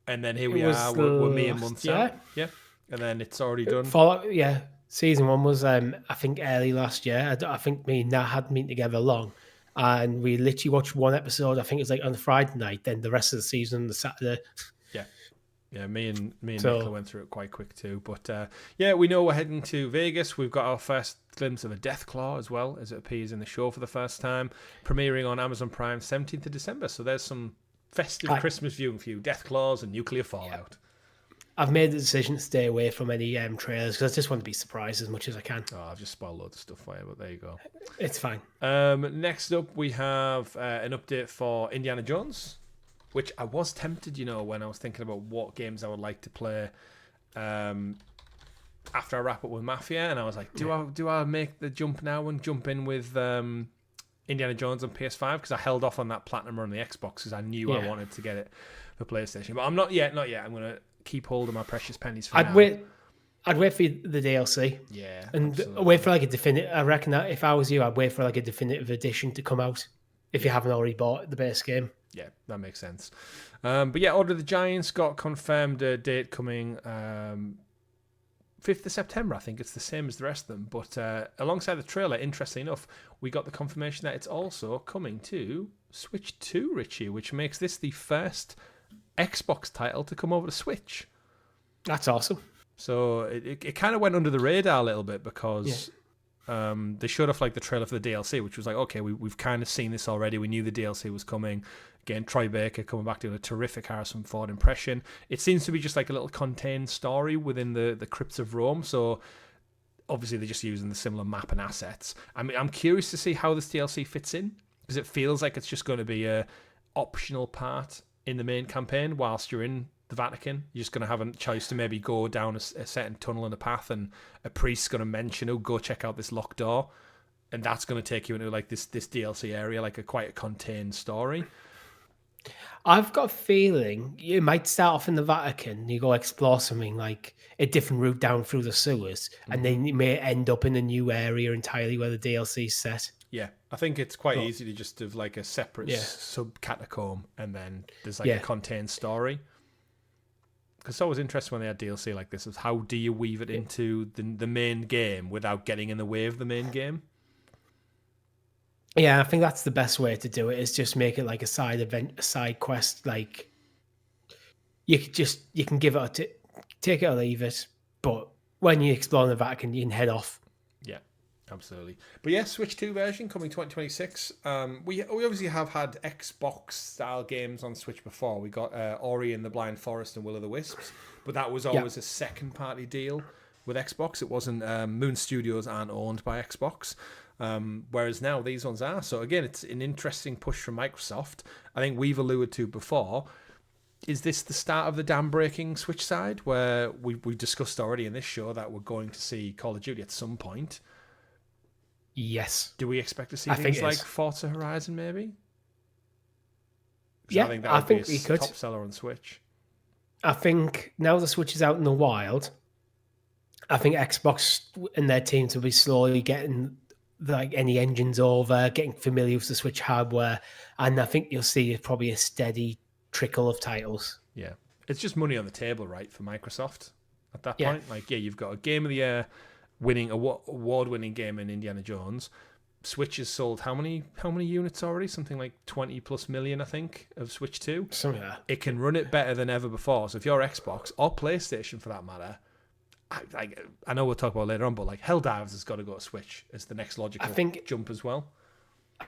and then here we are. We're me a month out. Yeah, and then it's already done. Fallout, yeah. Season 1 was, I think, early last year. I think me and Nat hadn't been together long, and we literally watched one episode. I think it was like on the Friday night. Then the rest of the season on the Saturday. Yeah, me and Nicola went through it quite quick too. But we know we're heading to Vegas. We've got our first glimpse of a Deathclaw as well, as it appears in the show for the first time, premiering on Amazon Prime 17th of December. So there's some festive Christmas viewing for you, Deathclaws and nuclear fallout. I've made the decision to stay away from any trailers because I just want to be surprised as much as I can. Oh, I've just spoiled loads of stuff for you, but there you go. It's fine. Next up, we have an update for Indiana Jones, which I was tempted, when I was thinking about what games I would like to play after I wrap up with Mafia, and I was like, do I make the jump now and jump in with Indiana Jones on PS5? Because I held off on that Platinum on the Xbox because I knew I wanted to get it for PlayStation. But I'm not yet. I'm going to keep hold of my precious pennies for now. I'd wait for the DLC. Yeah. And absolutely. wait for like a definitive. I reckon that if I was you, I'd wait for like a definitive edition to come out if you haven't already bought the base game. Yeah, that makes sense. But yeah, Order of the Giants got confirmed a date coming 5th of September. I think it's the same as the rest of them. But alongside the trailer, interestingly enough, we got the confirmation that it's also coming to Switch 2, Richie, which makes this the first Xbox title to come over to Switch. That's awesome. So it kind of went under the radar a little bit because they showed off like the trailer for the DLC, which was like, okay, we've kind of seen this already. We knew the DLC was coming. Again, Troy Baker coming back doing a terrific Harrison Ford impression. It seems to be just like a little contained story within the crypts of Rome. So obviously they're just using the similar map and assets. I mean, I'm curious to see how this DLC fits in because it feels like it's just going to be a optional part in the main campaign whilst you're in the Vatican. You're just going to have a choice to maybe go down a certain tunnel in a path, and a priest's going to mention, go check out this locked door, and that's going to take you into like this DLC area, like quite a contained story. I've got a feeling you might start off in the Vatican, you go explore something like a different route down through the sewers, and then you may end up in a new area entirely where the DLC's set. Yeah, I think it's quite easy to just have like a separate sub-catacomb, and then there's like a contained story. Because it's always interesting when they had DLC like this, is how do you weave it into the main game without getting in the way of the main game? Yeah, I think that's the best way to do it, is just make it like a side event, a side quest. Like you can give it take it or leave it, but when you explore the Vatican, you can head off. Yeah, absolutely. But yeah, Switch 2 version coming 2026. We obviously have had Xbox style games on Switch before. We got Ori and the Blind Forest and Will of the Wisps, but that was always a second party deal with Xbox. It wasn't. Moon Studios aren't owned by Xbox. Whereas now these ones are. So again, it's an interesting push from Microsoft. I think we've alluded to before. Is this the start of the dam-breaking Switch side, where we've discussed already in this show that we're going to see Call of Duty at some point? Yes. Do we expect to see things like Forza Horizon maybe? Yeah, I think that would be a top seller on Switch. I think now the Switch is out in the wild, I think Xbox and their teams will be slowly getting like any engines over, getting familiar with the Switch hardware, and I think you'll see probably a steady trickle of titles. Yeah, it's just money on the table, right, for Microsoft at that point. Like, you've got a Game of the Year winning award-winning game in Indiana Jones. Switch has sold how many units already? Something like 20+ million, I think, of Switch 2. Something like that. It can run it better than ever before. So if you're Xbox or PlayStation for that matter, I know we'll talk about it later on, but like Helldivers has got to go to Switch as the next logical jump as well.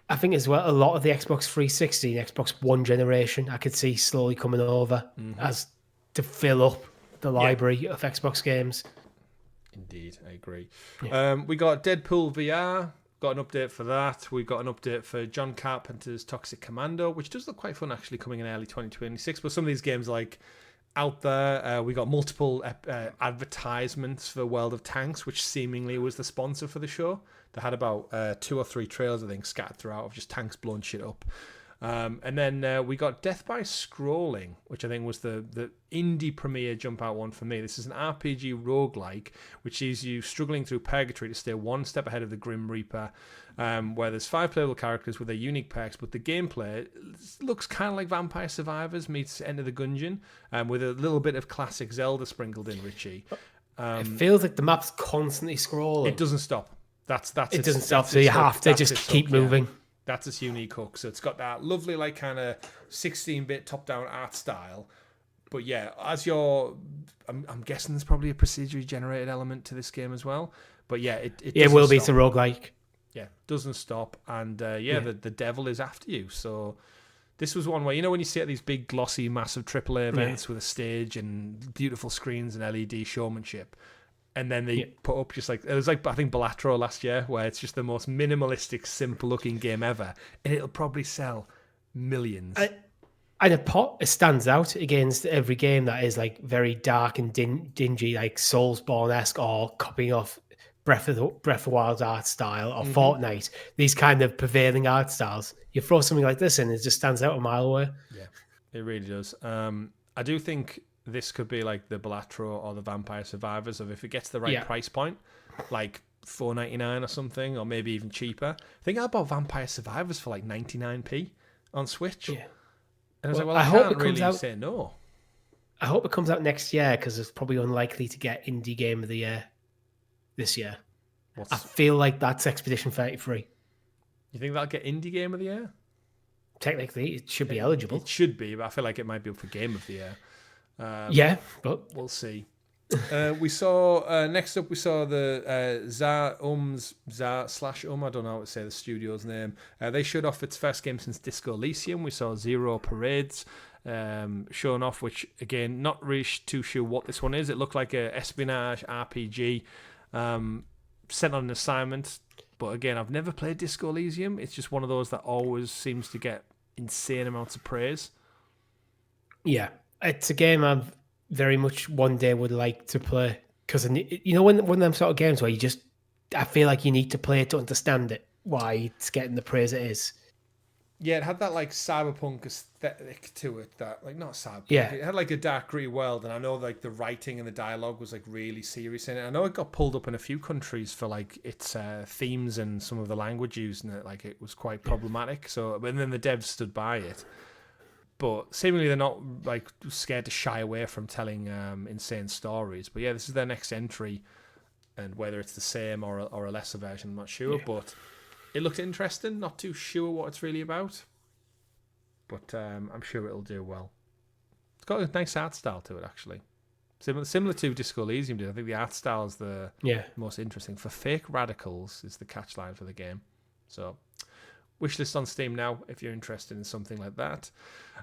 I think as well, a lot of the Xbox 360 and Xbox One generation, I could see slowly coming over as to fill up the library of Xbox games. Indeed, I agree. Yeah. We got Deadpool VR. Got an update for that. We got an update for John Carpenter's Toxic Commando, which does look quite fun actually, coming in early 2026. But some of these games like out there, we got multiple advertisements for World of Tanks, which seemingly was the sponsor for the show. They had about 2 or 3 trailers, I think, scattered throughout of just tanks blowing shit up. And then we got Death by Scrolling, which I think was the indie premiere jump out one for me. This is an RPG roguelike, which sees you struggling through purgatory to stay one step ahead of the Grim Reaper, where there's 5 playable characters with their unique perks, but the gameplay looks kind of like Vampire Survivors meets Enter the Gungeon, with a little bit of classic Zelda sprinkled in, Richie. It feels like the map's constantly scrolling. It doesn't stop. It doesn't stop, so you have to just keep moving. Yeah. That's its unique hook. So it's got that lovely, like, kind of 16-bit top-down art style. But yeah, I'm guessing there's probably a procedurally generated element to this game as well. But yeah, it will be. It's a roguelike. Yeah, doesn't stop. And the devil is after you. So this was one where, when you see at these big, glossy, massive AAA events with a stage and beautiful screens and LED showmanship, and then they put up just like, it was like, I think, Balatro last year, where it's just the most minimalistic, simple-looking game ever, and it'll probably sell millions. And it stands out against every game that is like very dark and dingy, like Soulsborne-esque, or copying off Breath of Wild's art style, or Fortnite. These kind of prevailing art styles. You throw something like this in, it just stands out a mile away. Yeah, it really does. I do think this could be like the Balatro or the Vampire Survivors, of if it gets the right price point, like $4.99 or something, or maybe even cheaper. I think I bought Vampire Survivors for like 99p on Switch. Yeah. And I was like, well, I hope it comes out. Say no. I hope it comes out next year, because it's probably unlikely to get Indie Game of the Year this year. I feel like that's Expedition 33. You think that'll get Indie Game of the Year? Technically, it should be eligible. It should be, but I feel like it might be up for Game of the Year. But we'll see. We saw next up. We saw the Za /Um. I don't know how to say the studio's name. They showed off its first game since Disco Elysium. We saw Zero Parades showing off, which again, not really too sure what this one is. It looked like a espionage RPG sent on an assignment. But again, I've never played Disco Elysium. It's just one of those that always seems to get insane amounts of praise. Yeah. It's a game I've very much one day would like to play, because one of them sort of games where I feel like you need to play it to understand it, why it's getting the praise it is. Yeah, it had that like cyberpunk aesthetic to it, that like not cyberpunk. Yeah, it had like a dark, gritty world, and I know like the writing and the dialogue was like really serious in it. I know it got pulled up in a few countries for like its themes and some of the language used in it. Like it was quite problematic. So, and then the devs stood by it. But seemingly they're not like scared to shy away from telling insane stories. But yeah, this is their next entry, and whether it's the same or a lesser version, I'm not sure. Yeah. But it looked interesting. Not too sure what it's really about, but I'm sure it'll do well. It's got a nice art style to it, actually. Similar to Disco Elysium did. I think the art style is the most interesting. For fake radicals is the catchline for the game. So, wishlist on Steam now if you're interested in something like that.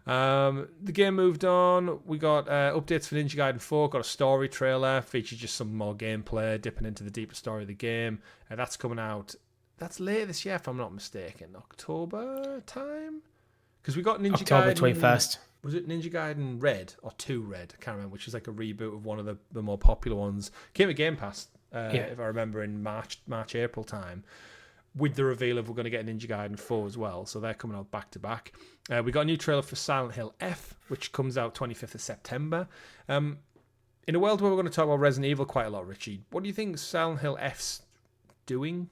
The game moved on. We got updates for Ninja Gaiden 4. Got a story trailer. Featured just some more gameplay, dipping into the deeper story of the game. That's coming out. That's later this year, if I'm not mistaken. October time? Because we got Ninja October Gaiden... 21st. Was it Ninja Gaiden Red or 2 Red? I can't remember, which is like a reboot of one of the more popular ones. Came at Game Pass, if I remember, in March, April time, with the reveal of we're going to get Ninja Gaiden 4 as well. So they're coming out back to back. We got a new trailer for Silent Hill F, which comes out 25th of September. In a world where we're going to talk about Resident Evil quite a lot, Richie, what do you think Silent Hill F's doing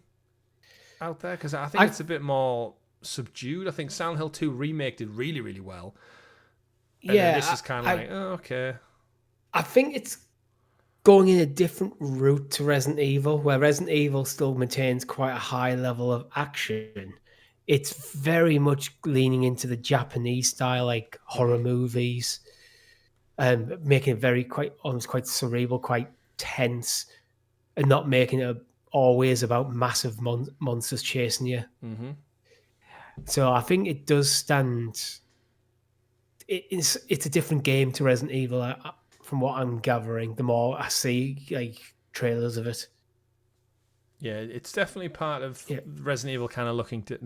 out there? Because I think it's a bit more subdued. I think Silent Hill 2 Remake did really, really well. And this is kind of like, okay. I think it's going in a different route to Resident Evil, where Resident Evil still maintains quite a high level of action. It's very much leaning into the Japanese style, like horror movies, and making it almost quite cerebral, quite tense, and not making it always about massive monsters chasing you. Mm-hmm. So I think it does stand. It's a different game to Resident Evil, from what I'm gathering. The more I see like trailers of it. Yeah, it's definitely part of Resident Evil, kind of looking to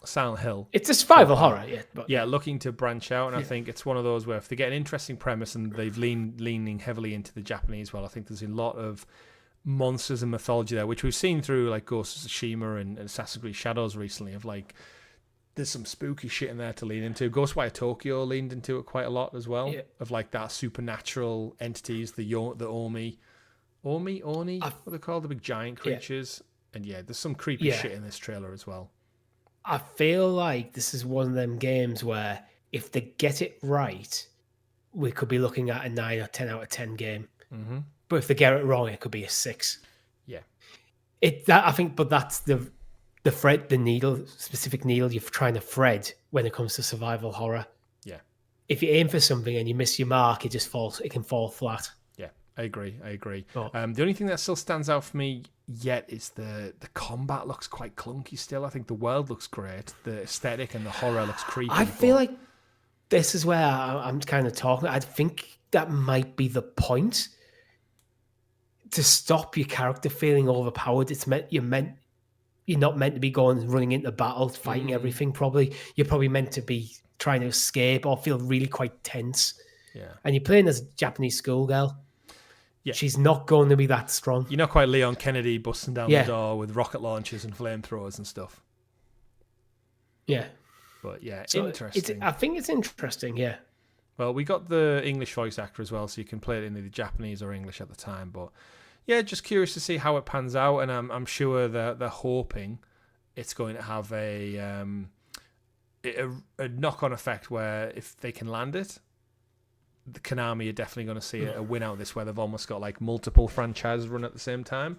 Silent Hill. It's a survival horror, looking to branch out, and I think it's one of those where if they get an interesting premise and they've leaning heavily into the Japanese, I think there's a lot of monsters and mythology there, which we've seen through like Ghost of Tsushima and Assassin's Creed Shadows recently, of like there's some spooky shit in there to lean into. Ghostwire Tokyo leaned into it quite a lot as well, of like that supernatural entities, the Oni, what are they called? The big giant creatures. And there's some creepy shit in this trailer as well. I feel like this is one of them games where if they get it right, we could be looking at a 9 or 10 out of 10 game. Mm-hmm. But if they get it wrong, it could be a 6. Yeah. But that's the thread, the needle, specific needle you're trying to thread when it comes to survival horror. Yeah. If you aim for something and you miss your mark, it can fall flat. Yeah, I agree. Oh. The only thing that still stands out for me yet is the combat looks quite clunky still. I think the world looks great. The aesthetic and the horror looks creepy. I feel like this is where I'm kind of talking. I think that might be the point. To stop your character feeling overpowered. You're not meant to be running into battle, fighting everything, probably. You're probably meant to be trying to escape or feel really quite tense. Yeah. And you're playing as a Japanese schoolgirl. Yeah. She's not going to be that strong. You're not quite Leon Kennedy busting down the door with rocket launchers and flamethrowers and stuff. Yeah. But so interesting. I think it's interesting, yeah. Well, we got the English voice actor as well, so you can play it in either Japanese or English at the time. But just curious to see how it pans out, and I'm sure they're hoping it's going to have a knock-on effect where if they can land it, the Konami are definitely going to see a win out of this, where they've almost got like multiple franchises run at the same time,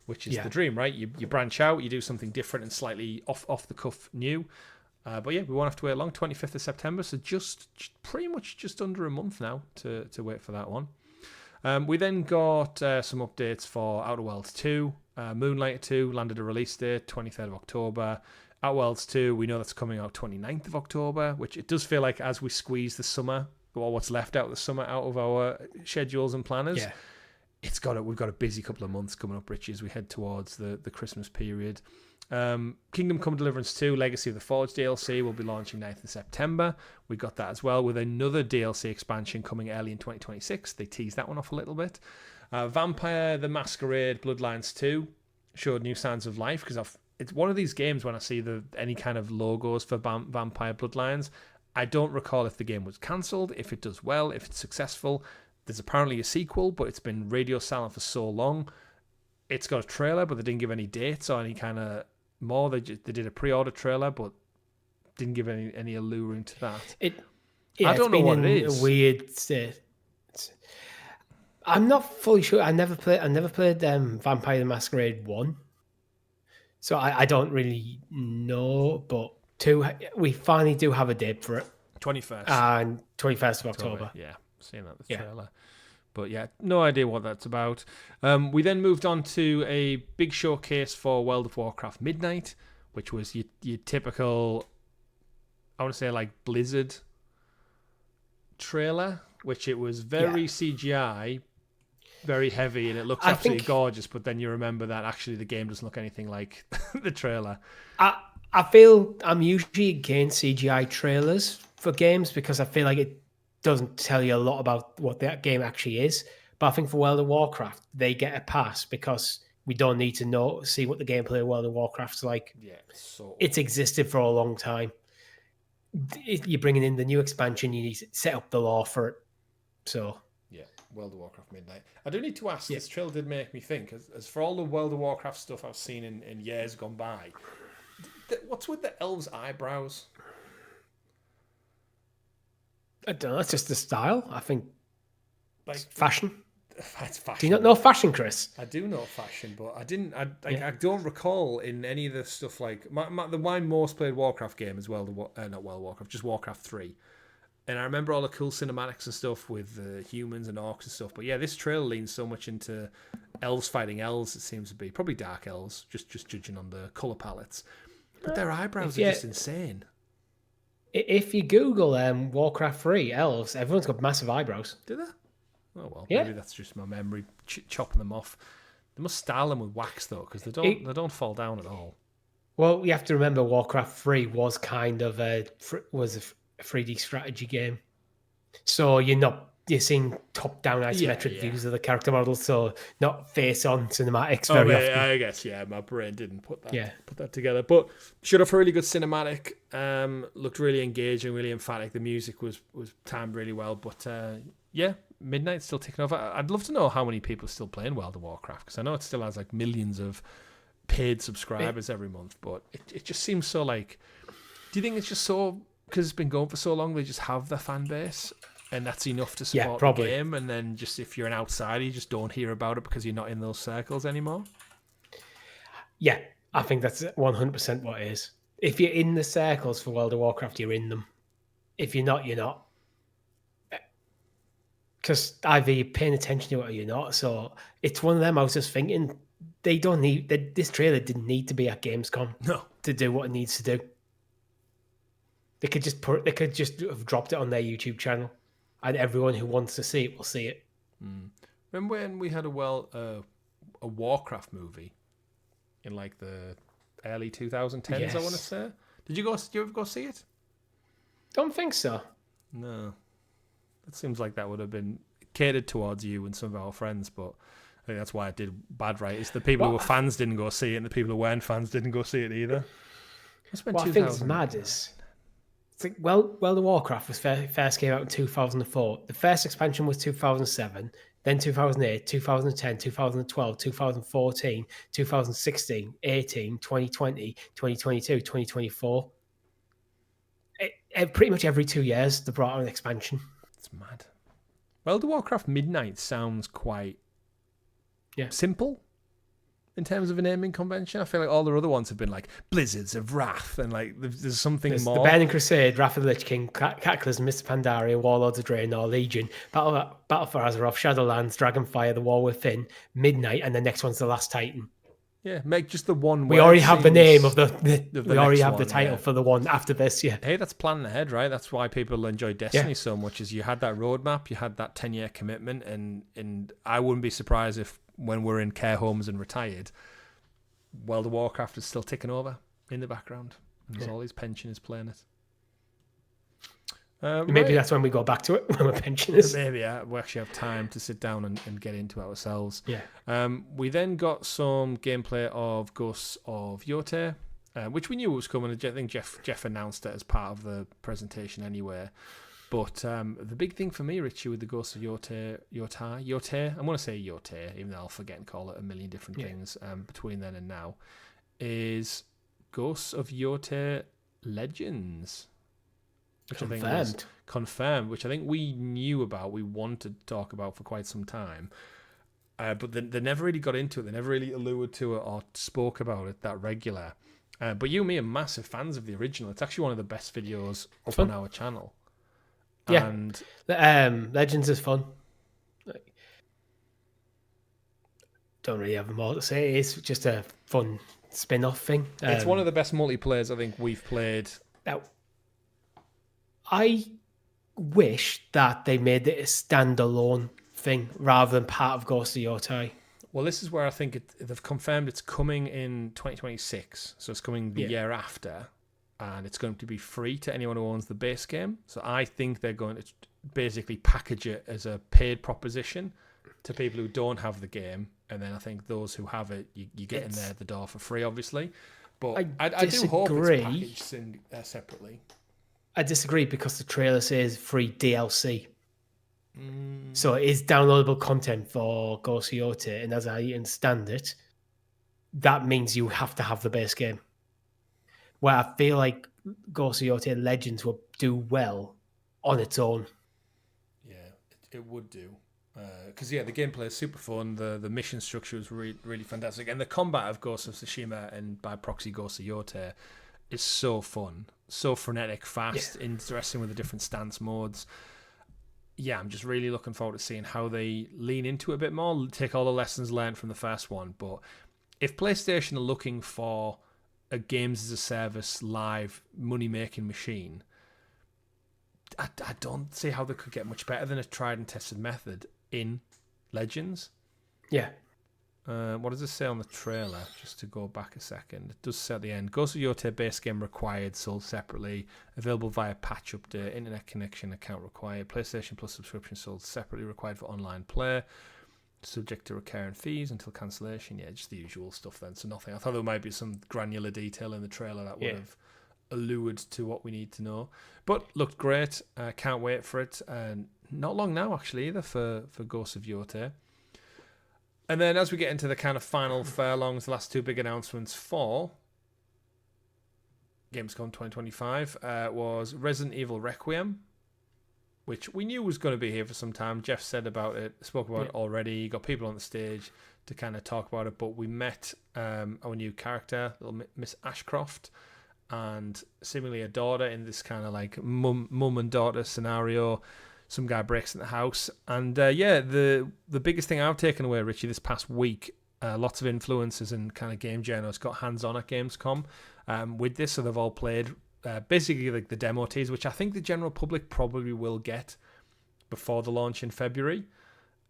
which is the dream, right? You branch out, you do something different and slightly off the cuff new. But we won't have to wait long. 25th of September, so just pretty much just under a month now to wait for that one. We then got some updates for Outer Worlds 2. Moonlighter 2 landed a release date, 23rd of October. Outer Worlds 2, we know that's coming out 29th of October, which it does feel like as we squeeze the summer, or what's left out of the summer out of our schedules and planners, we've got a busy couple of months coming up, Richie, as we head towards the Christmas period. Kingdom Come Deliverance 2 Legacy of the Forge DLC will be launching 9th of September. We got that as well, with another DLC expansion coming early in 2026. They teased that one off a little bit. Vampire the Masquerade Bloodlines 2 showed new signs of life, because it's one of these games when I see any kind of logos for Vampire Bloodlines, I don't recall if the game was cancelled, if it does well, if it's successful. There's apparently a sequel, but it's been radio silent for so long. It's got a trailer, but they didn't give any dates or any kind of more. They did a pre-order trailer, but didn't give any alluring to that. I don't know what it is. A weird state. I'm not fully sure. I never played Vampire the Masquerade 1, so I don't really know. But 2, we finally do have a date for it. 21st. And 21st of October. Yeah, seeing that trailer. But no idea what that's about. We then moved on to a big showcase for World of Warcraft Midnight, which was your typical, I want to say like Blizzard trailer, which it was very CGI, very heavy, and it looks absolutely gorgeous. But then you remember that actually the game doesn't look anything like the trailer. I feel I'm usually against CGI trailers for games because I feel like it doesn't tell you a lot about what that game actually is. But I think for World of Warcraft, they get a pass because we don't need to see what the gameplay of World of Warcraft's like. Yeah, it's existed for a long time. You're bringing in the new expansion, you need to set up the lore for it. So World of Warcraft Midnight. I do need to ask, this trailer did make me think, as for all the World of Warcraft stuff I've seen in years gone by, what's with the elves' eyebrows? I don't know. It's just the style. I think it's fashion. It's fashion. Do you not know fashion, Chris? I do know fashion, but I didn't. I don't recall in any of the stuff like my most played Warcraft game as well. Not World of Warcraft, just Warcraft 3. And I remember all the cool cinematics and stuff with the humans and orcs and stuff. But this trailer leans so much into elves fighting elves. It seems to be probably dark elves, just judging on the color palettes. But their eyebrows are just insane. If you Google Warcraft 3 elves, everyone's got massive eyebrows. Do they? Oh well, maybe that's just my memory chopping them off. They must style them with wax though, because they don't fall down at all. Well, you have to remember Warcraft 3 was kind of a 3D strategy game, so you're not you're seeing top-down isometric views of the character models, so not face-on cinematics very often. I guess, my brain didn't put that together. But showed off a really good cinematic. Looked really engaging, really emphatic. The music was timed really well. But Midnight's still ticking over. I'd love to know how many people are still playing World of Warcraft, because I know it still has like millions of paid subscribers every month. But it just seems so like... Do you think it's just so... Because it's been going for so long, they just have the fan base... And that's enough to support the game. And then just if you're an outsider, you just don't hear about it because you're not in those circles anymore. Yeah, I think that's 100% what it is. If you're in the circles for World of Warcraft, you're in them. If you're not, you're not. Because either you're paying attention to it or you're not. So it's one of them. I was just thinking, this trailer didn't need to be at Gamescom to do what it needs to do. They could just have dropped it on their YouTube channel. And everyone who wants to see it will see it. Remember when we had a Warcraft movie in like the early 2010s? Yes. I want to say. Did you ever go see it? Don't think so. No, it seems like that would have been catered towards you and some of our friends, but I think that's why it did bad. Right? It's the people who were fans didn't go see it, and the people who weren't fans didn't go see it either. What I think is mad is. It's like, World of Warcraft first came out in 2004. The first expansion was 2007, then 2008, 2010, 2012, 2014, 2016, 18, 2020, 2022, 2024. Pretty much every 2 years, they brought out an expansion. It's mad. World of Warcraft Midnight sounds quite simple. In terms of a naming convention, I feel like all the other ones have been like Blizzards of Wrath, and like there's something more. The Burning Crusade, Wrath of the Lich King, Cataclysm, Mist of Pandaria, Warlords of Draenor, Legion, Battle for Azeroth, Shadowlands, Dragonfire, The War Within, Midnight, and the next one's The Last Titan. Yeah, make just the one. We already have the name of we already have the title for the one after this. Yeah. Hey, that's planning ahead, right? That's why people enjoy Destiny so much. Is you had that roadmap, you had that 10-year commitment, and I wouldn't be surprised if when we're in care homes and retired, World of Warcraft is still ticking over in the background, and there's all these pensioners playing it. Maybe that's when we go back to it, when we're pensioners. Maybe, we actually have time to sit down and get into it ourselves. Yeah. We then got some gameplay of Ghosts of Yotei, which we knew was coming. I think Jeff announced it as part of the presentation anyway. But the big thing for me, Richie, with the Ghosts of Yotei, I'm going to say Yotei, even though I'll forget and call it a million different things between then and now, is Ghosts of Yotei Legends. Which I think was confirmed, which I think we knew about, we wanted to talk about for quite some time. But they never really got into it. They never really alluded to it or spoke about it that regular. But you and me are massive fans of the original. It's actually one of the best videos up on our channel. Yeah, and Legends is fun. Don't really have more to say. It's just a fun spin-off thing. It's one of the best multiplayers I think we've played. Now, I wish that they made it a standalone thing rather than part of Ghost of Yotei. Well, this is where I think they've confirmed it's coming in 2026, so it's coming the year after. And it's going to be free to anyone who owns the base game. So I think they're going to basically package it as a paid proposition to people who don't have the game. And then I think those who have it, you get in there at the door for free, obviously. But I do hope it's packaged separately. I disagree because the trailer says free DLC. So it is downloadable content for Ghost of Yotei. And as I understand it, that means you have to have the base game. Where I feel like Ghost of Yotei Legends will do well on its own. Yeah, it would do. Because, the gameplay is super fun. The mission structure is really, really fantastic. And the combat of Ghost of Tsushima and by proxy Ghost of Yotei is so fun. So frenetic, fast, interesting with the different stance modes. Yeah, I'm just really looking forward to seeing how they lean into it a bit more, take all the lessons learned from the first one. But if PlayStation are looking for a games as a service live money making machine, I don't see how they could get much better than a tried and tested method in Legends. Yeah, What does it say on the trailer? Just to go back a second. It does say at the end, Ghost of Yotei base game required, sold separately, available via patch update, internet connection account required, PlayStation Plus subscription sold separately, required for online play, subject to recurring fees until cancellation. Yeah, just the usual stuff then, so nothing. I thought there might be some granular detail in the trailer that would have allured to what we need to know. But looked great. Can't wait for it. And not long now, actually, either, for Ghost of Yotei. And then as we get into the kind of final furlongs, the last two big announcements for Gamescom 2025 was Resident Evil Requiem, which we knew was going to be here for some time. Jeff said about it, spoke about it already, got people on the stage to kind of talk about it, but we met our new character, little Miss Ashcroft, and seemingly a daughter in this kind of like mum and daughter scenario. Some guy breaks in the house, and the biggest thing I've taken away, Richie, this past week, lots of influencers and kind of game journalists got hands-on at Gamescom with this, so they've all played basically like the demo teas, which I think the general public probably will get before the launch in February.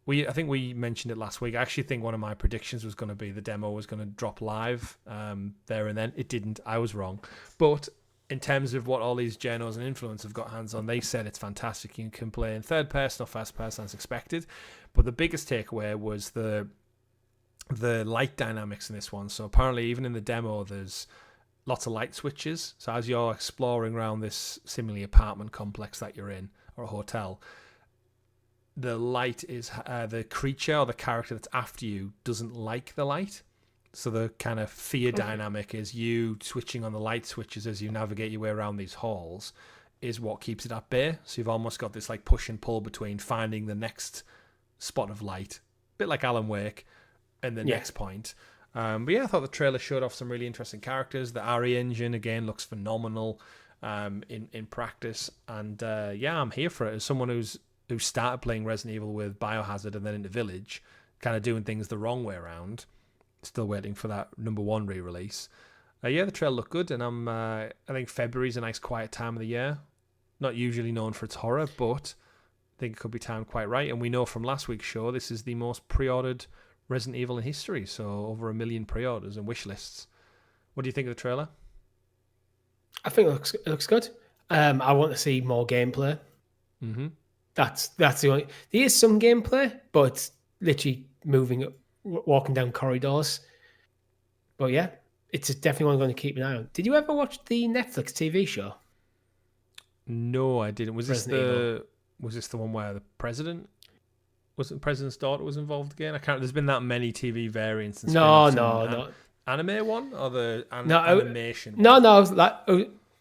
I think we mentioned it last week. I actually think one of my predictions was going to be the demo was going to drop live there and then. It didn't. I was wrong, but in terms of what all these journals and influencers have got hands on, they said it's fantastic. You can play in third person or first person as expected. But the biggest takeaway was the light dynamics in this one. So apparently even in the demo, there's lots of light switches. So as you're exploring around this seemingly apartment complex that you're in, or a hotel, the light is the creature or the character that's after you doesn't like the light. So the kind of fear dynamic is you switching on the light switches as you navigate your way around these halls is what keeps it at bay. So you've almost got this like push and pull between finding the next spot of light, a bit like Alan Wake, and the next point. But yeah, I thought the trailer showed off some really interesting characters. The RE engine, again, looks phenomenal in practice. And I'm here for it. As someone who started playing Resident Evil with Biohazard and then into Village, kind of doing things the wrong way around. Still waiting for that number 1 re-release. The trailer looked good, and I think February's a nice quiet time of the year. Not usually known for its horror, but I think it could be timed quite right. And we know from last week's show, this is the most pre-ordered Resident Evil in history, so over 1 million pre-orders and wish lists. What do you think of the trailer? I think it looks good. I want to see more gameplay. Mm-hmm. That's the only. There is some gameplay, but it's literally walking down corridors. But yeah, it's definitely one I'm going to keep an eye on. Did you ever watch the Netflix TV show? No, I didn't. Was this the one where the president's daughter was involved again? I can't. There's been that many TV variants. And no. Anime one or the animation? No.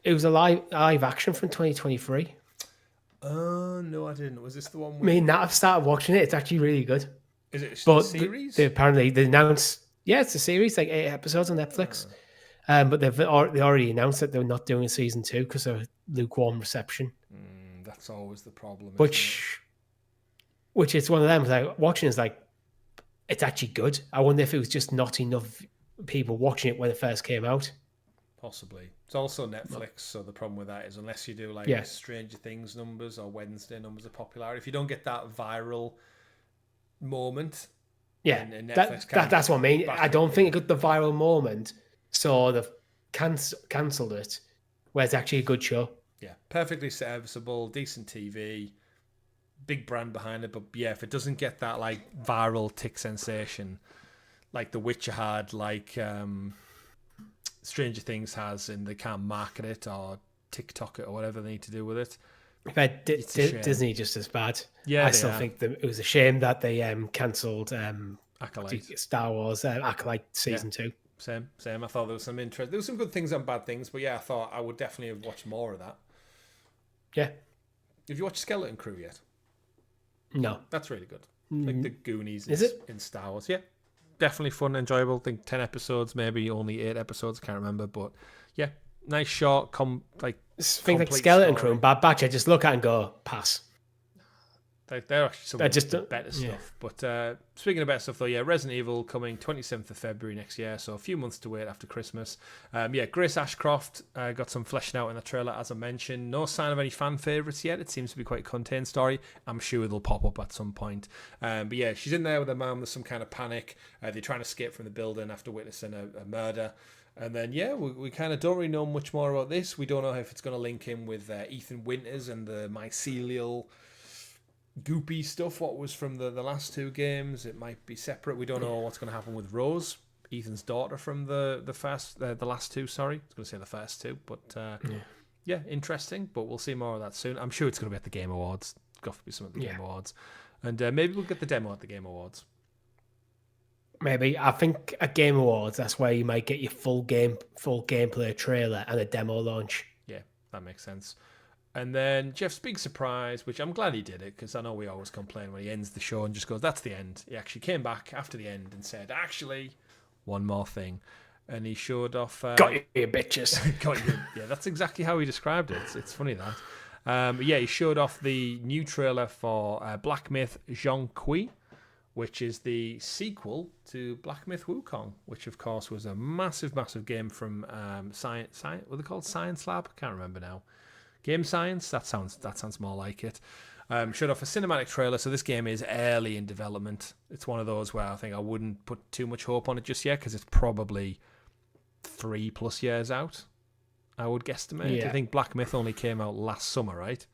It was a live action from 2023. No, I didn't. Was this the one? Me and Nat have started watching it. It's actually really good. Is it a series? Apparently they announced, it's a series, like 8 episodes on Netflix. But they already announced that they're not doing a season 2 because of lukewarm reception. That's always the problem. Which is one of them. Like watching is like, it's actually good. I wonder if it was just not enough people watching it when it first came out. Possibly. It's also Netflix, so the problem with that is unless you do Stranger Things numbers or Wednesday numbers of popularity, if you don't get that viral moment, that's what I mean. I don't think it got the viral moment, so they've cancelled it, where it's actually a good show. Yeah, perfectly serviceable, decent TV, big brand behind it, but yeah, if it doesn't get that like viral tick sensation like The Witcher had, like Stranger Things has, and they can't market it or TikTok it or whatever they need to do with it. But Disney just as bad. Yeah, I still think that it was a shame that they cancelled Star Wars Acolyte Season 2. Same. I thought there was some interest. There was some good things and bad things, but yeah, I thought I would definitely have watched more of that. Yeah. Have you watched Skeleton Crew yet? No. That's really good. Like the Goonies in Star Wars. Yeah. Definitely fun, enjoyable. I think 10 episodes, maybe only 8 episodes. I can't remember, but yeah, nice short, things like Skeleton Crew and Bad Batch. I just look at and go pass. They're actually some of the better stuff. But speaking of better stuff, though, Resident Evil coming 27th of February next year, so a few months to wait after Christmas. Grace Ashcroft got some fleshing out in the trailer, as I mentioned. No sign of any fan favourites yet. It seems to be quite a contained story. I'm sure it'll pop up at some point. She's in there with her mum. There's some kind of panic. They're trying to escape from the building after witnessing a murder. And then, we kind of don't really know much more about this. We don't know if it's going to link in with Ethan Winters and the mycelial goopy stuff, what was from the last two games. It might be separate. We don't know what's going to happen with Rose, Ethan's daughter from the last two. Sorry, I was going to say the first two, but interesting. But we'll see more of that soon. I'm sure it's going to be at the Game Awards. It's got to be some at the Game Awards, and maybe we'll get the demo at the Game Awards. Maybe. I think at Game Awards, that's where you might get your full gameplay trailer and a demo launch. Yeah, that makes sense. And then Jeff's big surprise, which I'm glad he did it, because I know we always complain when he ends the show and just goes, that's the end. He actually came back after the end and said, actually, one more thing. And he showed off... got you, bitches. Got you. Yeah, that's exactly how he described it. It's funny that. He showed off the new trailer for Black Myth Zhongqi, which is the sequel to Black Myth Wukong, which, of course, was a massive, massive game from Science... What are they called? Science Lab? I can't remember now. Game Science, that sounds more like it. Showed off a cinematic trailer, so this game is early in development. It's one of those where I think I wouldn't put too much hope on it just yet, because it's probably 3+ years out, I would guesstimate. I think Black Myth only came out last summer, right?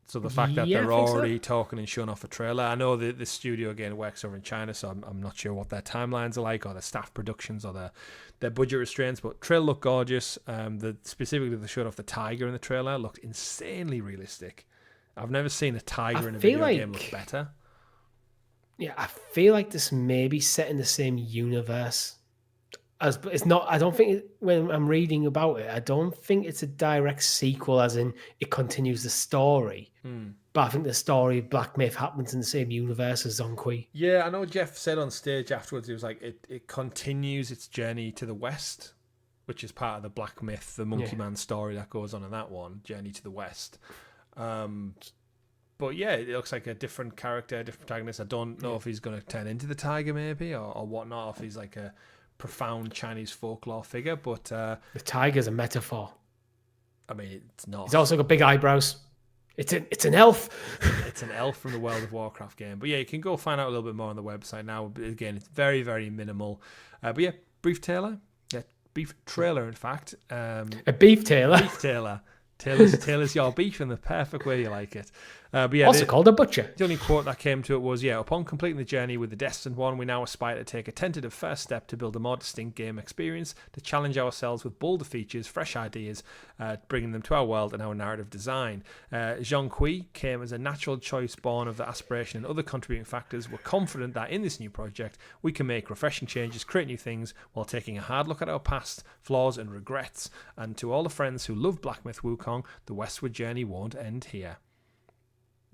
So the fact that they're already talking and showing off a trailer, I know the studio again works over in China, so I'm not sure what their timelines are like, or their staff productions, or their budget restraints. But trailer looked gorgeous. Specifically, they showed off the tiger in the trailer. Looked insanely realistic. I've never seen a tiger in a video game look better. Yeah, I feel like this may be set in the same universe. But it's not. I don't think when I'm reading about it, I don't think it's a direct sequel, as in it continues the story. But I think the story of Black Myth happens in the same universe as Zhongqi. Yeah, I know Jeff said on stage afterwards, he was like, it continues its journey to the west, which is part of the Black Myth, the Monkey Man story that goes on in that one, Journey to the West. But yeah, it looks like a different character, different protagonist. I don't know if he's going to turn into the tiger maybe, or whatnot, if he's like a profound Chinese folklore figure, but the tiger's a metaphor. I mean, it's not. He's also got big eyebrows. It's an elf. It's an elf from the World of Warcraft game. But yeah, you can go find out a little bit more on the website now. Again, it's very, very minimal. But yeah, brief trailer. Yeah, beef trailer, in fact. A beef trailer. Beef trailer. Tailor's your beef in the perfect way you like it. But yeah, also called a butcher. The only quote that came to it was, upon completing the journey with the Destined One, we now aspire to take a tentative first step to build a more distinct game experience, to challenge ourselves with bolder features, fresh ideas, bringing them to our world and our narrative design. Zhongqi came as a natural choice born of the aspiration and other contributing factors. We're confident that in this new project, we can make refreshing changes, create new things, while taking a hard look at our past, flaws and regrets. And to all the friends who love Black Myth Wukong, the westward journey won't end here.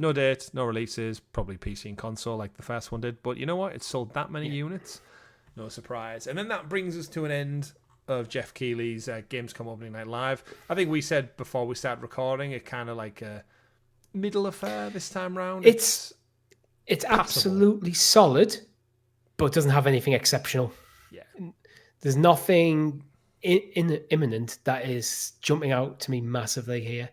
No date, no releases, probably PC and console like the first one did. But you know what? It sold that many units. No surprise. And then that brings us to an end of Jeff Keighley's Gamescom Opening Night Live. I think we said before we started recording, it kind of like a middle affair this time round. It's absolutely solid, but it doesn't have anything exceptional. Yeah. There's nothing imminent that is jumping out to me massively here.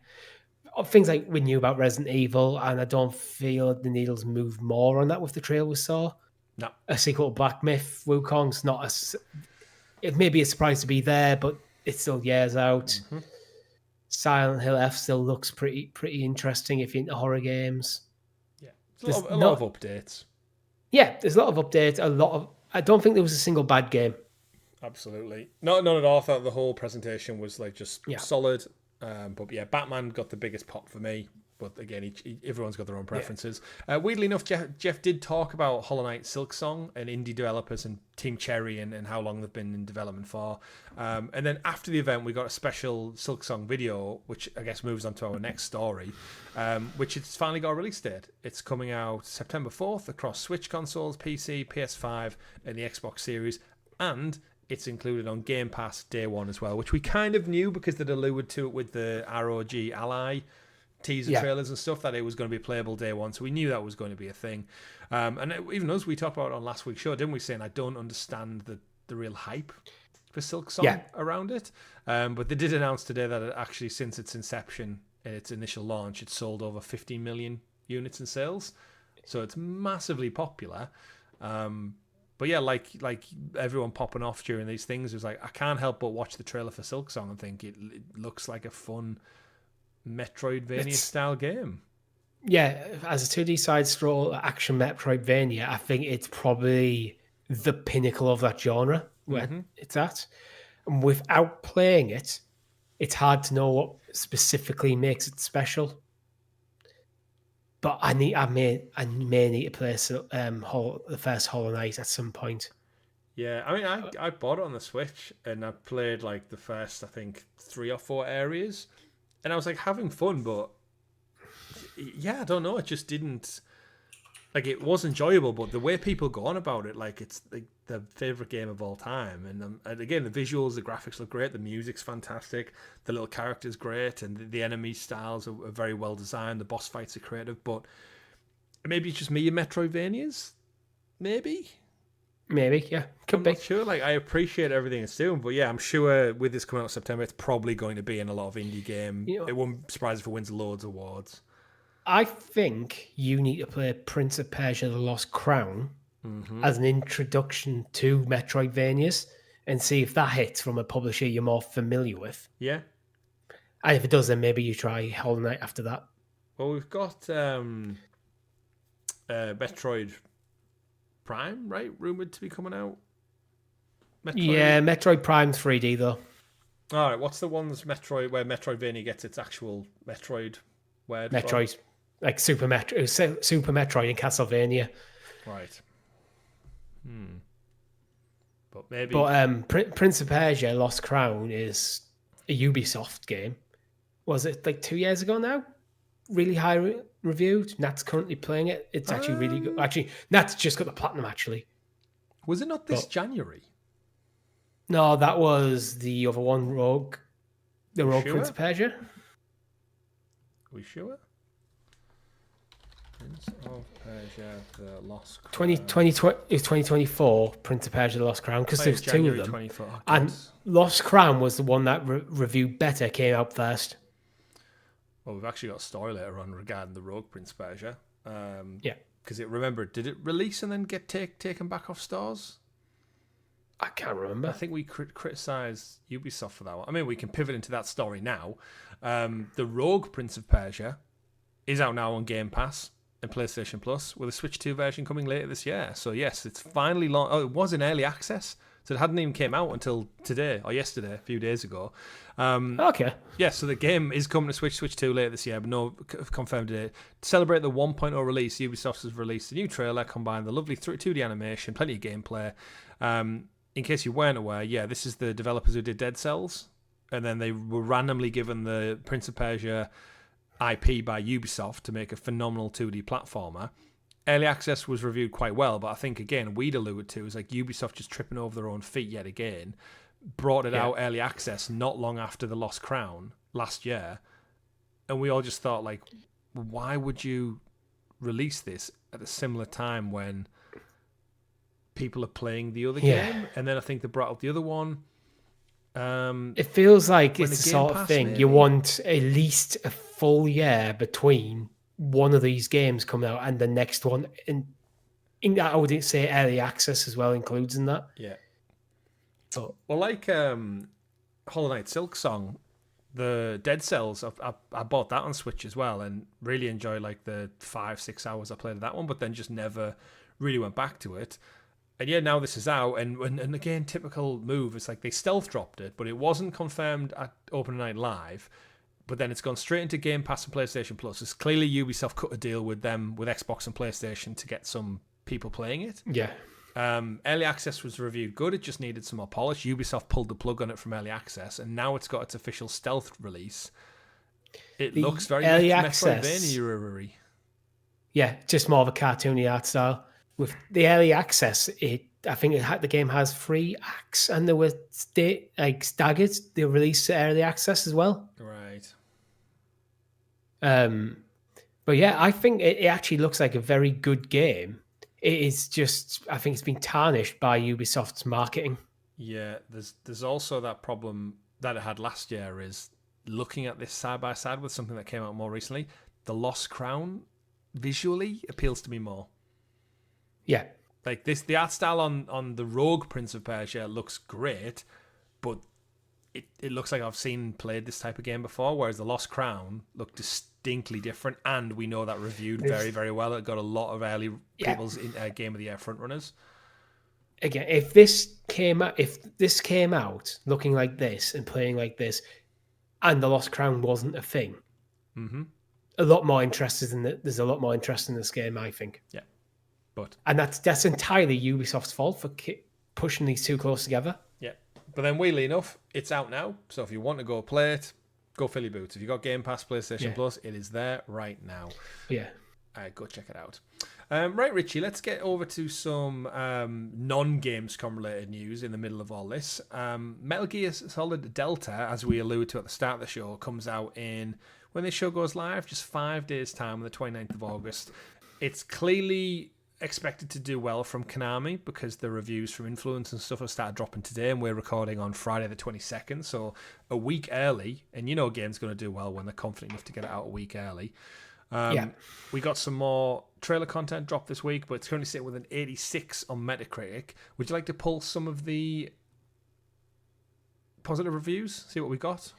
Things like we knew about Resident Evil, and I don't feel the needles moved more on that with the trailer we saw. No. A sequel to Black Myth Wukong's not it may be a surprise to be there, but it's still years out. Mm-hmm. Silent Hill F still looks pretty interesting if you're into horror games. Yeah, there's a lot of updates. Yeah, there's a lot of updates. I don't think there was a single bad game. Absolutely, none at all. I thought the whole presentation was like just solid. But yeah, Batman got the biggest pop for me. But again, everyone's got their own preferences. Weirdly enough, Jeff did talk about Hollow Knight Silksong and indie developers and Team Cherry and how long they've been in development for. And then after the event, we got a special Silksong video, which I guess moves on to our next story, which it's finally got a release date. It's coming out September 4th across Switch consoles, PC, PS5, and the Xbox Series. And it's included on Game Pass day one as well, which we kind of knew because they'd alluded to it with the ROG Ally teaser trailers and stuff that it was going to be playable day one. So we knew that was going to be a thing. Even us, we talked about it on last week's show, didn't we? Saying I don't understand the real hype for Silksong around it. But they did announce today that it actually, since its inception, its initial launch, it's sold over 15 million units in sales. So it's massively popular. But yeah, like everyone popping off during these things, it was like, I can't help but watch the trailer for Silksong and think it looks like a fun Metroidvania-style game. Yeah, as a 2D side-scroll action Metroidvania, I think it's probably the pinnacle of that genre where it's at. And without playing it, it's hard to know what specifically makes it special. But I may need to play the first Hollow Knight at some point. Yeah, I mean, I bought it on the Switch and I played like the first, I think, 3 or 4 areas, and I was like having fun, but yeah, I don't know, it just didn't. Like, it was enjoyable, but the way people go on about it, like it's like their favorite game of all time. And again, the visuals, the graphics look great, the music's fantastic, the little character's great, and the enemy styles are very well designed. The boss fights are creative, but maybe it's just me and Metroidvanias. Maybe, yeah, could be. Not sure. Like, I appreciate everything it's doing, but yeah, I'm sure with this coming out in September, it's probably going to be in a lot of indie game. It won't surprise if it wins loads of awards. I think you need to play Prince of Persia: The Lost Crown as an introduction to Metroidvanias and see if that hits from a publisher you're more familiar with. Yeah. And if it does, then maybe you try Hollow Knight after that. Well, we've got Metroid Prime, right? Rumoured to be coming out. Yeah, Metroid Prime 3D, though. All right, what's the ones where Metroidvania gets its actual Metroid word Metroid from? Like Super Metroid and Castlevania. Right. But maybe. But Prince of Persia: Lost Crown is a Ubisoft game. Was it like 2 years ago now? Really high reviewed. Nat's currently playing it. It's actually really good. Actually, Nat's just got the platinum, actually. Was it not this January? No, that was the other one, Rogue. The Rogue Prince of Persia. Are we sure? Prince of Persia: The Lost Crown. 2024, Prince of Persia: The Lost Crown, because there's 2 of them. 24. And Lost Crown was the one that reviewed better, came out first. Well, we've actually got a story later on regarding the Rogue Prince of Persia. Yeah. Because did it release and then get taken back off stores? I can't remember. I think we criticised Ubisoft for that one. I mean, we can pivot into that story now. The Rogue Prince of Persia is out now on Game Pass and PlayStation Plus, with a Switch 2 version coming later this year. So yes, it's finally launched. Oh, it was in early access, so it hadn't even came out until today or yesterday, a few days ago. Okay. Yeah, so the game is coming to Switch 2 later this year, but no confirmed date. To celebrate the 1.0 release, Ubisoft has released a new trailer, combined the lovely 2D animation, plenty of gameplay. In case you weren't aware, yeah, this is the developers who did Dead Cells, and then they were randomly given the Prince of Persia IP by Ubisoft to make a phenomenal 2D platformer. Early access was reviewed quite well, but I think, again, we'd alluded to is like Ubisoft just tripping over their own feet yet again. Brought it out early access not long after The Lost Crown last year, and we all just thought, like, why would you release this at a similar time when people are playing the other game? And then I think they brought out the other one. It feels like it's the sort of thing you want at least a full year between one of these games coming out and the next one. In that, I would say early access as well includes in that. Yeah. Well, like Hollow Knight Silksong, the Dead Cells, I bought that on Switch as well and really enjoyed like the 5-6 hours I played of that one, but then just never really went back to it. And yeah, now this is out, and again, typical move. It's like they stealth dropped it, but it wasn't confirmed at Open Night Live. But then it's gone straight into Game Pass and PlayStation Plus. It's clearly Ubisoft cut a deal with them, with Xbox and PlayStation, to get some people playing it. Yeah. Early access was reviewed good. It just needed some more polish. Ubisoft pulled the plug on it from early access, and now it's got its official stealth release. It looks very Metroidvania-y. Yeah, just more of a cartoony art style. With the early access, I think the game has 3 acts, and there were staggered. They released early access as well. Right. Right. Well, like Hollow Knight Silksong, the Dead Cells, I bought that on Switch as well and really enjoyed like the 5-6 hours I played of that one, but then just never really went back to it. And yeah, now this is out, and But yeah, I think it actually looks like a very good game. It is just, I think it's been tarnished by Ubisoft's marketing. Yeah, there's also that problem that it had last year is looking at this side by side with something that came out more recently. The Lost Crown visually appeals to me more. Yeah. Like the art style on the Rogue Prince of Persia looks great, but it looks like I've played this type of game before, whereas the Lost Crown looked distinctly different, and we know that reviewed very, very well. It got a lot of early people's Game of the Year frontrunners. Again, if this came out looking like this and playing like this, and the Lost Crown wasn't a thing, there's a lot more interest in this game, I think. Yeah, and that's entirely Ubisoft's fault for pushing these too close together. Yeah, but then weirdly enough, it's out now. So if you want to go play it, go fill your boots. If you got Game Pass, PlayStation Plus, it is there right now. Yeah. Go check it out. Right, Richie, let's get over to some non-Gamescom related news in the middle of all this. Metal Gear Solid Delta, as we alluded to at the start of the show, comes out when this show goes live, just 5 days' time on the 29th of August. It's clearly expected to do well from Konami because the reviews from Influence and stuff have started dropping today, and we're recording on Friday the 22nd, so a week early. And you know a game's going to do well when they're confident enough to get it out a week early. We got some more trailer content dropped this week, but it's currently sitting with an 86 on Metacritic. Would you like to pull some of the positive reviews? See what we got?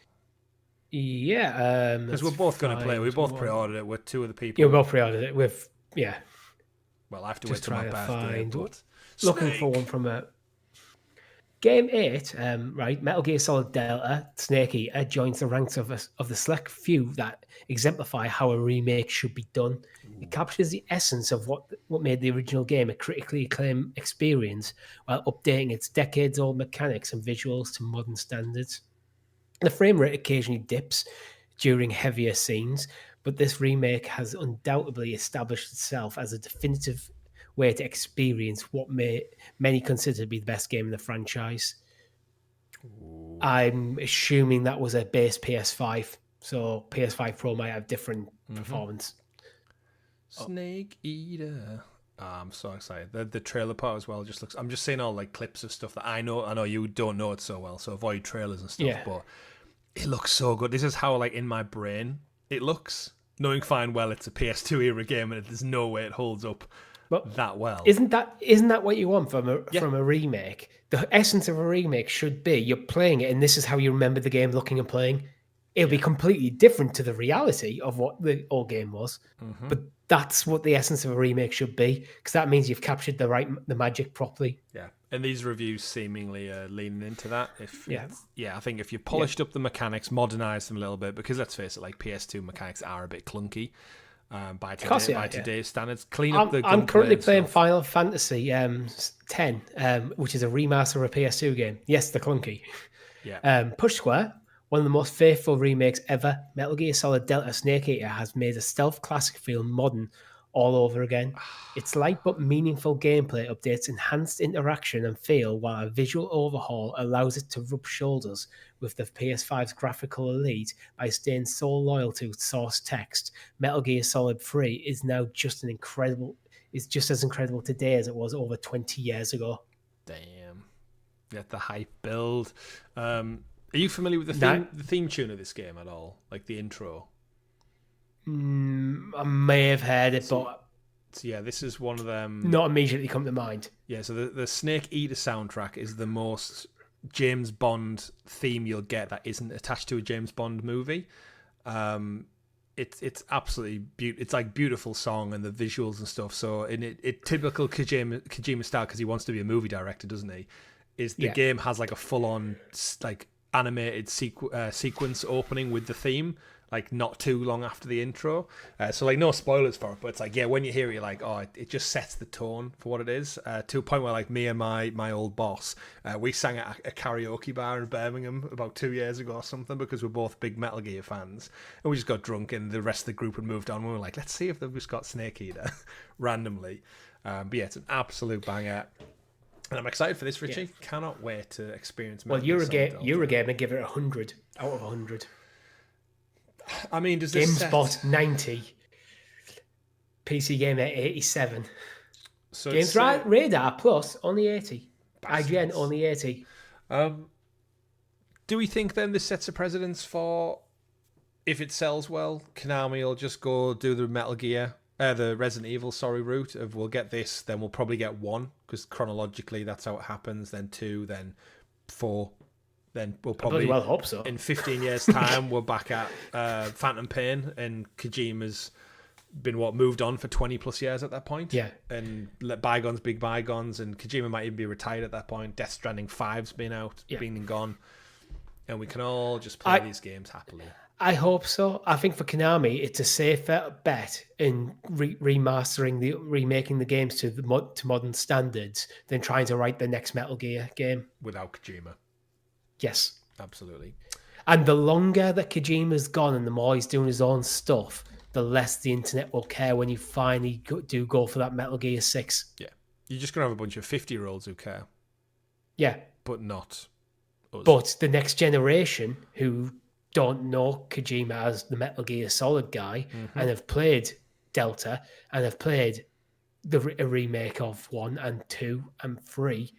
Yeah. Because we're both going to play. We both pre-ordered it with two of the people. Yeah, we both pre-ordered it with, Well, I have to wait till my birthday. But looking for one from a Game 8, right? Metal Gear Solid Delta, Snake Eater joins the ranks of the select few that exemplify how a remake should be done. It captures the essence of what made the original game a critically acclaimed experience while updating its decades-old mechanics and visuals to modern standards. The frame rate occasionally dips during heavier scenes, but this remake has undoubtedly established itself as a definitive way to experience what many consider to be the best game in the franchise. Ooh. I'm assuming that was a base PS5, so PS5 Pro might have different performance. Snake Eater. Oh, I'm so excited. The trailer part as well just looks... I'm just seeing all like clips of stuff that I know you don't know it so well, so avoid trailers and stuff, but it looks so good. This is how, like, in my brain it looks, knowing fine well it's a PS2 era game and there's no way it holds up that well. Isn't that what you want from a remake? The essence of a remake should be you're playing it and this is how you remember the game looking and playing. It'll be completely different to the reality of what the old game was, but that's what the essence of a remake should be, because that means you've captured the magic properly. Yeah, and these reviews seemingly are leaning into that. I think if you polished up the mechanics, modernized them a little bit, because let's face it, like PS2 mechanics are a bit clunky. By today's standards, clean up the. I'm currently playing Final Fantasy X, which is a remaster of a PS2 game. Yes, they're clunky. Yeah. Push Square, one of the most faithful remakes ever. Metal Gear Solid Delta Snake Eater has made a stealth classic feel modern all over again. Its light but meaningful gameplay updates enhanced interaction and feel, while a visual overhaul allows it to rub shoulders with the PS5's graphical elite by staying so loyal to source text. Metal Gear Solid 3 is now just as incredible today as it was over 20 years ago. Damn. Get the hype build. Are you familiar with the theme tune of this game at all? Like the intro? I may have heard it, but yeah, this is one of them. Not immediately come to mind. Yeah, so the Snake Eater soundtrack is the most James Bond theme you'll get that isn't attached to a James Bond movie. It's absolutely beautiful. It's like beautiful song and the visuals and stuff. So in it typical Kojima style, because he wants to be a movie director, doesn't he? Is the game has like a full on like animated sequence opening with the theme, like not too long after the intro. So like no spoilers for it, but it's like, when you hear it, you're like, it just sets the tone for what it is, to a point where like me and my old boss, we sang at a karaoke bar in Birmingham about 2 years ago or something, because we're both big Metal Gear fans, and we just got drunk and the rest of the group had moved on. We were like, let's see if they've just got Snake Eater randomly. But yeah, it's an absolute banger. And I'm excited for this, Richie. Yeah. Cannot wait to experience. Well, Eurogamer give it 100 out of 100. I mean, does this GameSpot 90, PC Gamer 87, So Games Radar Plus only 80, IGN only 80. Do we think then this sets a precedence for, if it sells well, Konami will just go do the the Resident Evil, route of we'll get this, then we'll probably get 1, because chronologically that's how it happens, then 2, then 4, then we'll probably... I bloody well hope so. In 15 years' time, we're back at Phantom Pain, and Kojima's been, moved on for 20 plus years at that point. Yeah. And let bygones be bygones, and Kojima might even be retired at that point. Death Stranding 5's been out, been and gone. And we can all just play these games happily. I hope so. I think for Konami, it's a safer bet in remaking the games to modern standards than trying to write the next Metal Gear game. Without Kojima. Yes. Absolutely. And the longer that Kojima's gone and the more he's doing his own stuff, the less the internet will care when you finally do go for that Metal Gear 6. Yeah. You're just going to have a bunch of 50-year-olds who care. Yeah. But not us. But the next generation who don't know Kojima as the Metal Gear Solid guy and have played Delta and have played a remake of 1 and 2 and 3,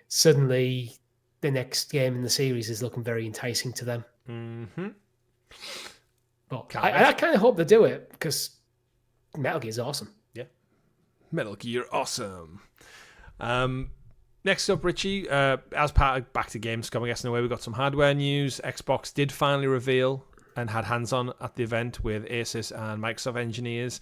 suddenly the next game in the series is looking very enticing to them. Mm-hmm. But I kind of hope they do it, because Metal Gear is awesome. Yeah. Metal Gear awesome. Next up, Richie, as part of back to Gamescom, I guess in a way, we got some hardware news. Xbox did finally reveal and had hands-on at the event with Asus and Microsoft engineers.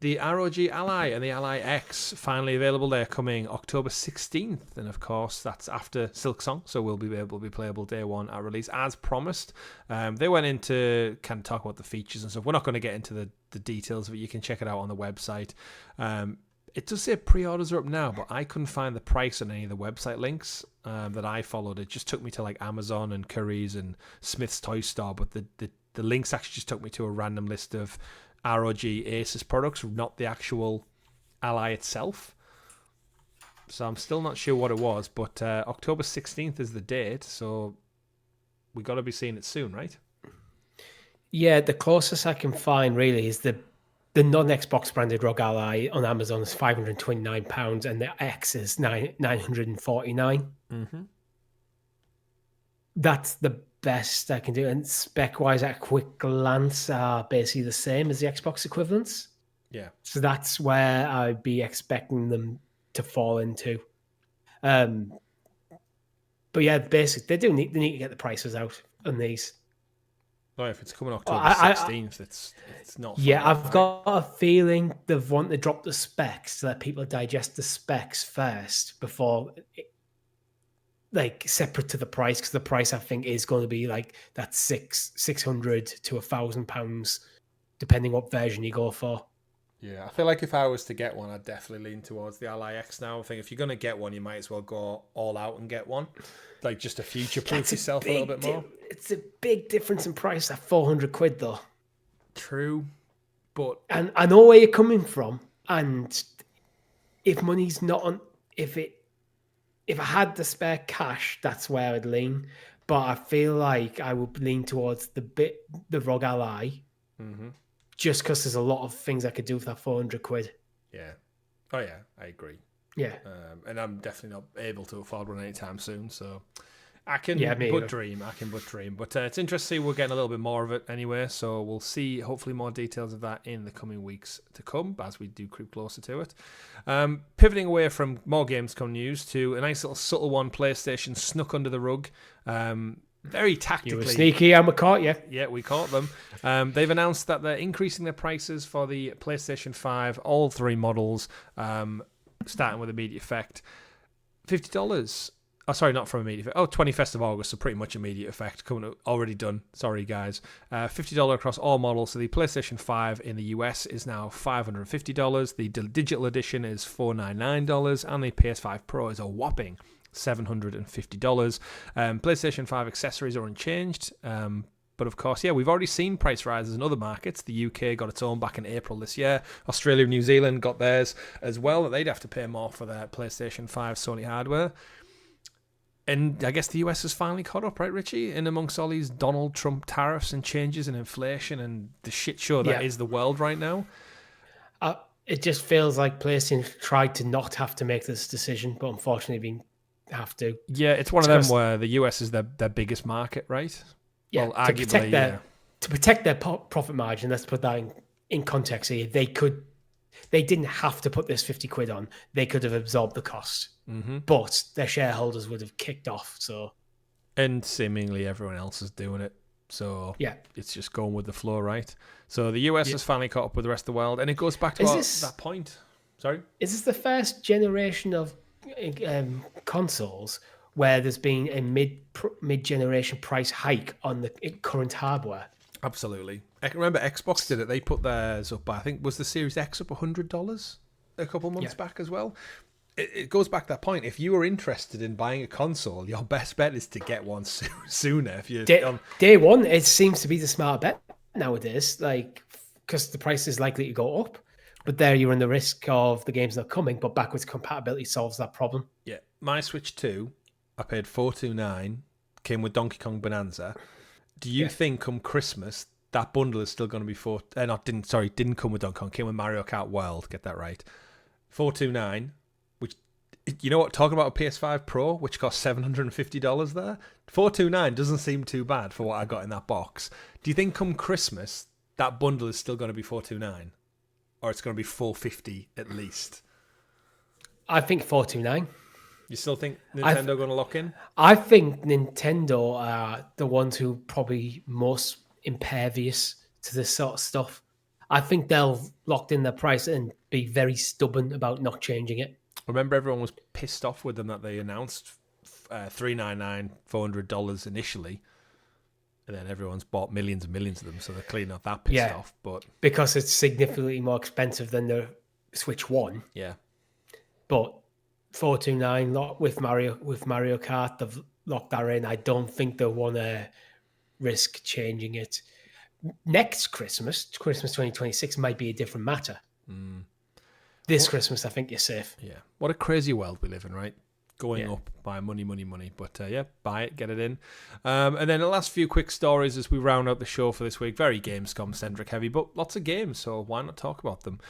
The ROG Ally and the Ally X finally available. They're coming October 16th, and of course that's after Silksong, so we'll be able to be playable day 1 at release as promised. They went into kind of talk about the features and stuff. We're not going to get into the details of it. You can check it out on the website. It does say pre-orders are up now, but I couldn't find the price on any of the website links that I followed. It just took me to like Amazon and Curry's and Smith's Toy Store, but the links actually just took me to a random list of ROG Asus products, not the actual Ally itself. So I'm still not sure what it was, but October 16th is the date, so we got to be seeing it soon, right? Yeah, the closest I can find really is the non-Xbox branded ROG Ally on Amazon is £529 and the X is $949. Mm-hmm. That's the best I can do. And spec-wise, at a quick glance, are basically the same as the Xbox equivalents. Yeah. So that's where I'd be expecting them to fall into. But yeah, basically, they need to get the prices out on these. Oh, if it's coming October 16th, it's not. Yeah, I've got a feeling they want to drop the specs so that people digest the specs first before, separate to the price, because the price I think is going to be like that £600 to £1,000, depending what version you go for. Yeah, I feel like if I was to get one, I'd definitely lean towards the Ally X now. I think if you're going to get one, you might as well go all out and get one. Like, just to future-proof yourself a little bit more. It's a big difference in price, that £400 though. True, but... And I know where you're coming from, and if money's not on... If I had the spare cash, that's where I'd lean. But I feel like I would lean towards the ROG Ally, just because there's a lot of things I could do with that £400. Yeah. Oh, yeah, I agree. Yeah. And I'm definitely not able to afford one anytime soon, so I can dream. But it's interesting. We're getting a little bit more of it anyway, so we'll see hopefully more details of that in the coming weeks to come as we do creep closer to it. Pivoting away from more Gamescom news to a nice little subtle one, PlayStation snuck under the rug. Very tactically. You were sneaky, and we caught you. Yeah, we caught them. They've announced that they're increasing their prices for the PlayStation 5, all 3 models, starting with immediate effect. $50. Oh, sorry, not from immediate effect. Oh, 21st of August, so pretty much immediate effect. Already done. Sorry, guys. $50 across all models. So the PlayStation 5 in the US is now $550. The digital edition is $499. And the PS5 Pro is a whopping $750. PlayStation 5 accessories are unchanged. But of course, yeah, we've already seen price rises in other markets. The UK got its own back in April this year. Australia and New Zealand got theirs as well. They'd have to pay more for their PlayStation 5 Sony hardware. And I guess the US has finally caught up, right, Richie? In amongst all these Donald Trump tariffs and changes and inflation and the shit show that is the world right now. It just feels like PlayStation tried to not have to make this decision, but unfortunately have to. Yeah, it's one of them where the US is their biggest market, right? Yeah, well, arguably, to protect their profit margin, let's put that in context here. They didn't have to put this 50 quid on. They could have absorbed the cost, but their shareholders would have kicked off. And seemingly everyone else is doing it. So it's just going with the flow, right? So the US has finally caught up with the rest of the world, and it goes back to that point. Sorry? Is this the first generation of consoles where there's been a mid-generation price hike on the current hardware? Absolutely. I can remember Xbox did it. They put theirs up, I think, was the Series X up $100 a couple months back as well. It goes back to that point. If you are interested in buying a console, your best bet is to get one sooner. If you day one, it seems to be the smart bet nowadays, because the price is likely to go up. But there you run the risk of the game's not coming, but backwards compatibility solves that problem. Yeah. My Switch 2, I paid $429, came with Donkey Kong Bonanza. Do you think come Christmas that bundle is still going to be didn't come with Donkey Kong, came with Mario Kart World, get that right. $429, which, you know what, talking about a PS5 Pro, which costs $750 there, $429 doesn't seem too bad for what I got in that box. Do you think come Christmas that bundle is still going to be $429? Or it's going to be $450 at least? I think $429. You still think Nintendo going to lock in? I think Nintendo are the ones who probably most impervious to this sort of stuff. I think they'll lock in their price and be very stubborn about not changing it. Remember, everyone was pissed off with them that they announced $399, $400 initially, and then everyone's bought millions and millions of them, so they're clearly not that pissed off. But because it's significantly more expensive than the Switch 1. Yeah. But $429 with Mario Kart, they've locked that in. I don't think they'll want to risk changing it. Next Christmas 2026, might be a different matter. This Christmas, I think you're safe. Yeah. What a crazy world we live in, right? Going up by money. But buy it, get it in. And then the last few quick stories as we round out the show for this week. Very Gamescom-centric heavy, but lots of games, so why not talk about them?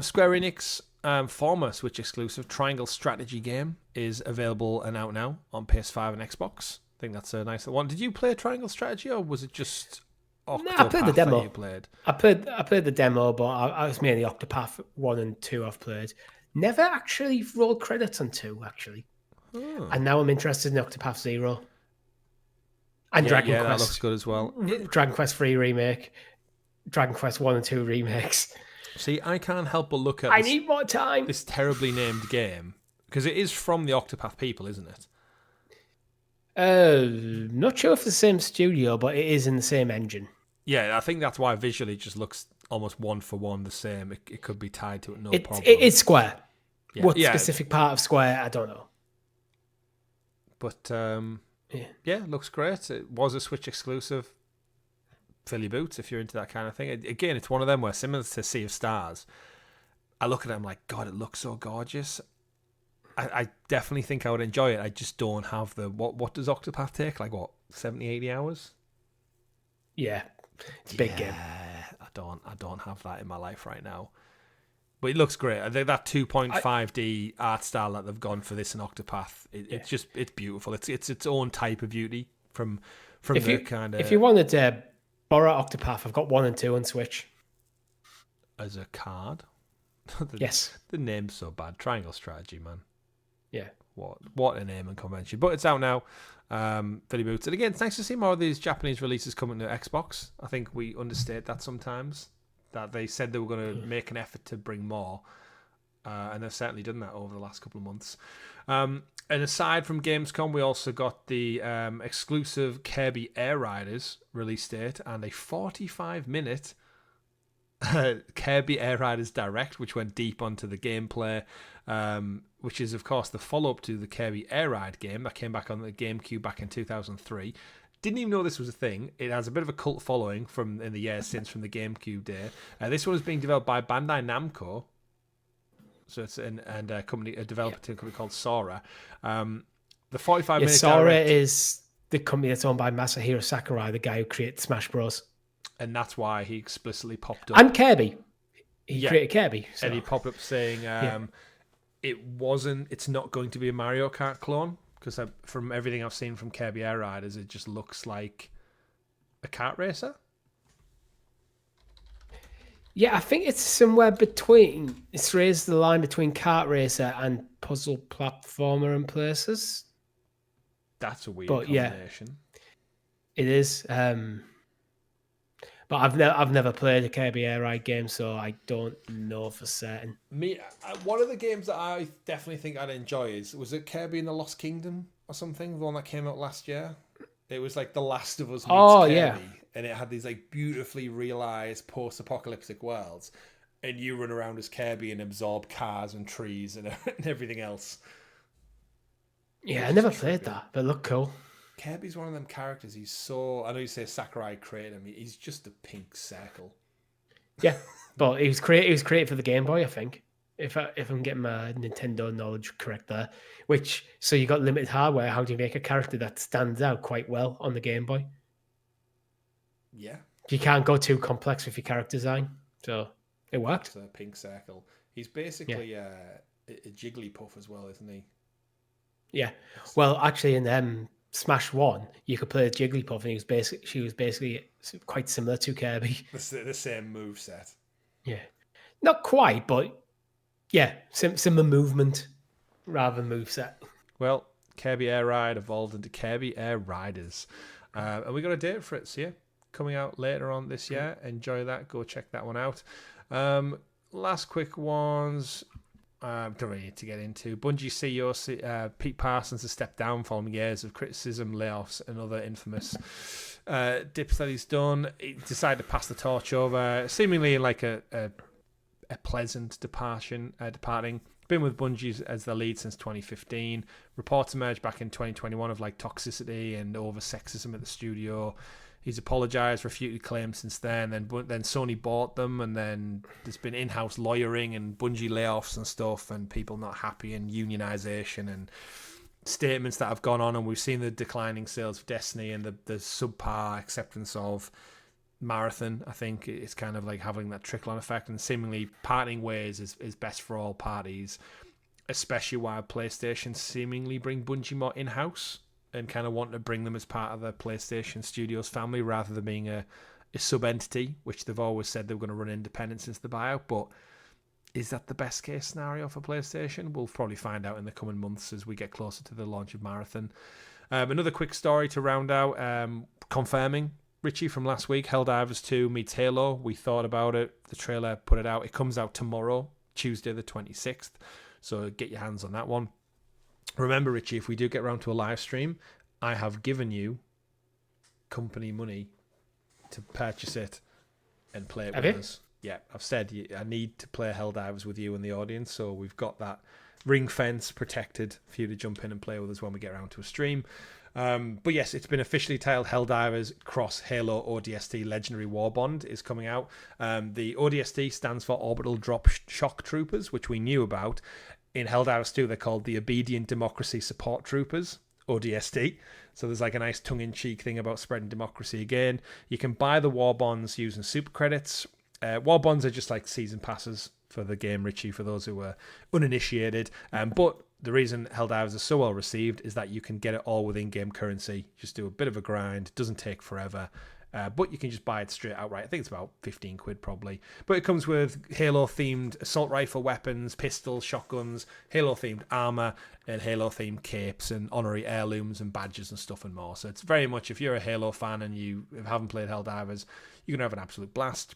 Square Enix former Switch exclusive Triangle Strategy game is available and out now on PS5 and Xbox. I think that's a nice one. Did you play Triangle Strategy, or was it just Octopath? No, I played the demo. That you played? I played the demo, but I was mainly Octopath 1 and 2 I've played. Never actually rolled credits on 2, actually. And now I'm interested in Octopath 0. And Dragon Quest. That looks good as well. Dragon Quest 3 remake. Dragon Quest 1 and 2 remakes. See, I can't help but look at I need more time. This terribly named game, because it is from the Octopath people, isn't it? Not sure if it's the same studio, but it is in the same engine. Yeah, I think that's why visually it just looks almost one for one the same. It could be tied to it, problem. It's Square. Yeah. What specific part of Square, I don't know. But, it looks great. It was a Switch exclusive. Fill your boots if you're into that kind of thing. Again, it's one of them where, similar to Sea of Stars, I look at it, I'm like, God, it looks so gorgeous. I definitely think I would enjoy it. I just don't have the... What does Octopath take? 70, 80 hours? Yeah. It's a big game. I don't have that in my life right now. But it looks great. I think that 2.5D art style that they've gone for this in Octopath, it's beautiful. It's its own type of beauty from the kind of... If you wanted to borrow Octopath, I've got 1 and 2 on Switch. As a card? Yes. The name's so bad. Triangle Strategy, man. Yeah. What a name and convention. But it's out now. Philly Boots. And again, it's nice to see more of these Japanese releases coming to Xbox. I think we understate that sometimes. That they said they were going to make an effort to bring more. And they've certainly done that over the last couple of months. And aside from Gamescom, we also got the exclusive Kirby Air Riders release date and a 45-minute Kirby Air Riders Direct, which went deep onto the gameplay, which is, of course, the follow-up to the Kirby Air Ride game that came back on the GameCube back in 2003. Didn't even know this was a thing. It has a bit of a cult following in the years since from the GameCube day. This one is being developed by Bandai Namco. So it's a developer company called Sora. The 45-minute Sora direct. is the company that's owned by Masahiro Sakurai, the guy who created Smash Bros. And that's why he explicitly popped up. And Kirby. He created Kirby. So. And he popped up saying it's not going to be a Mario Kart clone, because from everything I've seen from Kirby Air Riders, it just looks like a kart racer. Yeah, I think it's somewhere between. It's raised the line between kart racer and puzzle platformer in places. That's a weird combination. It is. But I've never played a Kirby Air Ride game, so I don't know for certain. One of the games that I definitely think I'd enjoy was it Kirby in the Lost Kingdom or something? The one that came out last year. It was like The Last of Us meets Kirby. Yeah. And it had these like beautifully realized post-apocalyptic worlds, and you run around as Kirby and absorb cars and trees and everything else. Yeah, I never played that, but it looked cool. Kirby's one of them characters. He's so... I know you say Sakurai created him. He's just a pink circle. Yeah, but he was created for the Game Boy, I think. If I'm getting my Nintendo knowledge correct there. So you got limited hardware. How do you make a character that stands out quite well on the Game Boy? Yeah. You can't go too complex with your character design. So it worked. It's a pink circle. He's basically a Jigglypuff as well, isn't he? Yeah. Well, actually, in Smash 1, you could play a Jigglypuff, and she was basically quite similar to Kirby. The same moveset. Yeah. Not quite, but yeah, similar movement rather than moveset. Well, Kirby Air Ride evolved into Kirby Air Riders. And we got a date for it, so yeah. Coming out later on this year. Enjoy that. Go check that one out. Last quick ones. Don't really need to get into. Bungie CEO Pete Parsons has stepped down following years of criticism, layoffs, and other infamous dips that he's done. He decided to pass the torch over, seemingly in like a pleasant departing. Been with Bungie as the lead since 2015. Reports emerged back in 2021 of like toxicity and over sexism at the studio. He's apologised, refuted claims since then. Then Sony bought them, and then there's been in-house lawyering and Bungie layoffs and stuff, and people not happy, and unionisation and statements that have gone on. And we've seen the declining sales of Destiny and the subpar acceptance of Marathon. I think it's kind of like having that trickle-on effect, and seemingly parting ways is best for all parties, especially while PlayStation seemingly bring Bungie more in-house and kind of want to bring them as part of the PlayStation Studios family rather than being a sub-entity, which they've always said they were going to run independent since the buyout. But is that the best case scenario for PlayStation? We'll probably find out in the coming months as we get closer to the launch of Marathon. Another quick story to round out, confirming Richie from last week, Helldivers 2 meets Halo. We thought about it. The trailer put it out. It comes out tomorrow, Tuesday the 26th. So get your hands on that one. Remember, Richie, if we do get around to a live stream, I have given you company money to purchase it and play it with us. Yeah, I've said I need to play Helldivers with you in the audience, so we've got that ring fence protected for you to jump in and play with us when we get around to a stream. But yes, it's been officially titled Helldivers Cross Halo ODST Legendary Warbond is coming out. The ODST stands for Orbital Drop Shock Troopers, which we knew about. In Helldivers 2, they're called the Obedient Democracy Support Troopers, ODST. So there's like a nice tongue-in-cheek thing about spreading democracy again. You can buy the war bonds using super credits. War bonds are just like season passes for the game, Richie, for those who are uninitiated. But the reason Helldivers is so well received is that you can get it all with in-game currency. Just do a bit of a grind. Doesn't take forever. But you can just buy it straight outright. I think it's about 15 quid probably. But it comes with Halo-themed assault rifle weapons, pistols, shotguns, Halo-themed armor, and Halo-themed capes and honorary heirlooms and badges and stuff and more. So it's very much, if you're a Halo fan and you haven't played Helldivers, you're going to have an absolute blast.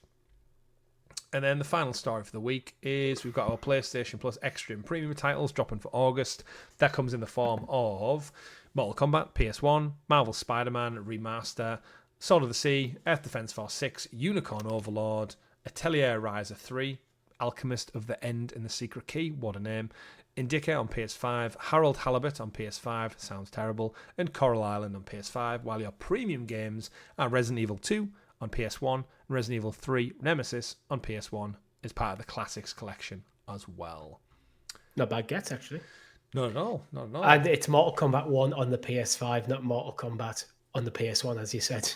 And then the final story for the week is we've got our PlayStation Plus Extra and Premium titles dropping for August. That comes in the form of Mortal Kombat, PS1, Marvel Spider-Man Remaster, Sword of the Sea, Earth Defense Force 6, Unicorn Overlord, Atelier Riser 3, Alchemist of the End and the Secret Key, what a name, Indica on PS5, Harold Halibut on PS5, sounds terrible, and Coral Island on PS5, while your premium games are Resident Evil 2 on PS1 and Resident Evil 3 Nemesis on PS1 as part of the Classics collection as well. Not bad gets, actually. No, no. And it's Mortal Kombat 1 on the PS5, not Mortal Kombat on the PS1, as you said.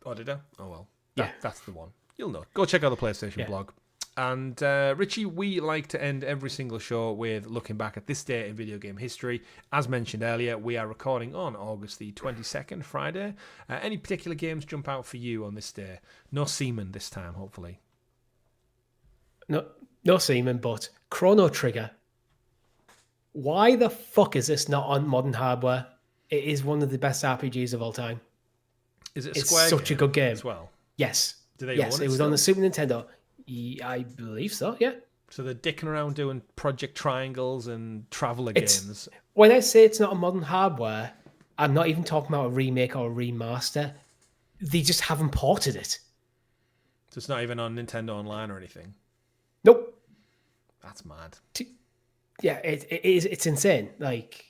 Oh, did I? Oh, well. Yeah. That's the one. You'll know. Go check out the PlayStation blog. And Richie, we like to end every single show with looking back at this day in video game history. As mentioned earlier, we are recording on August the 22nd, Friday. Any particular games jump out for you on this day? No Seaman this time, hopefully. No Seaman, but Chrono Trigger. Why the fuck is this not on modern hardware? It is one of the best RPGs of all time. Is it such a good game as well? Yes. Do they yes, own it was still? on the Super Nintendo. I believe so, yeah. So they're dicking around doing Project Triangles and Traveller games. When I say it's not on modern hardware, I'm not even talking about a remake or a remaster. They just haven't ported it. So it's not even on Nintendo Online or anything? Nope. That's mad. Yeah, it's insane. Like,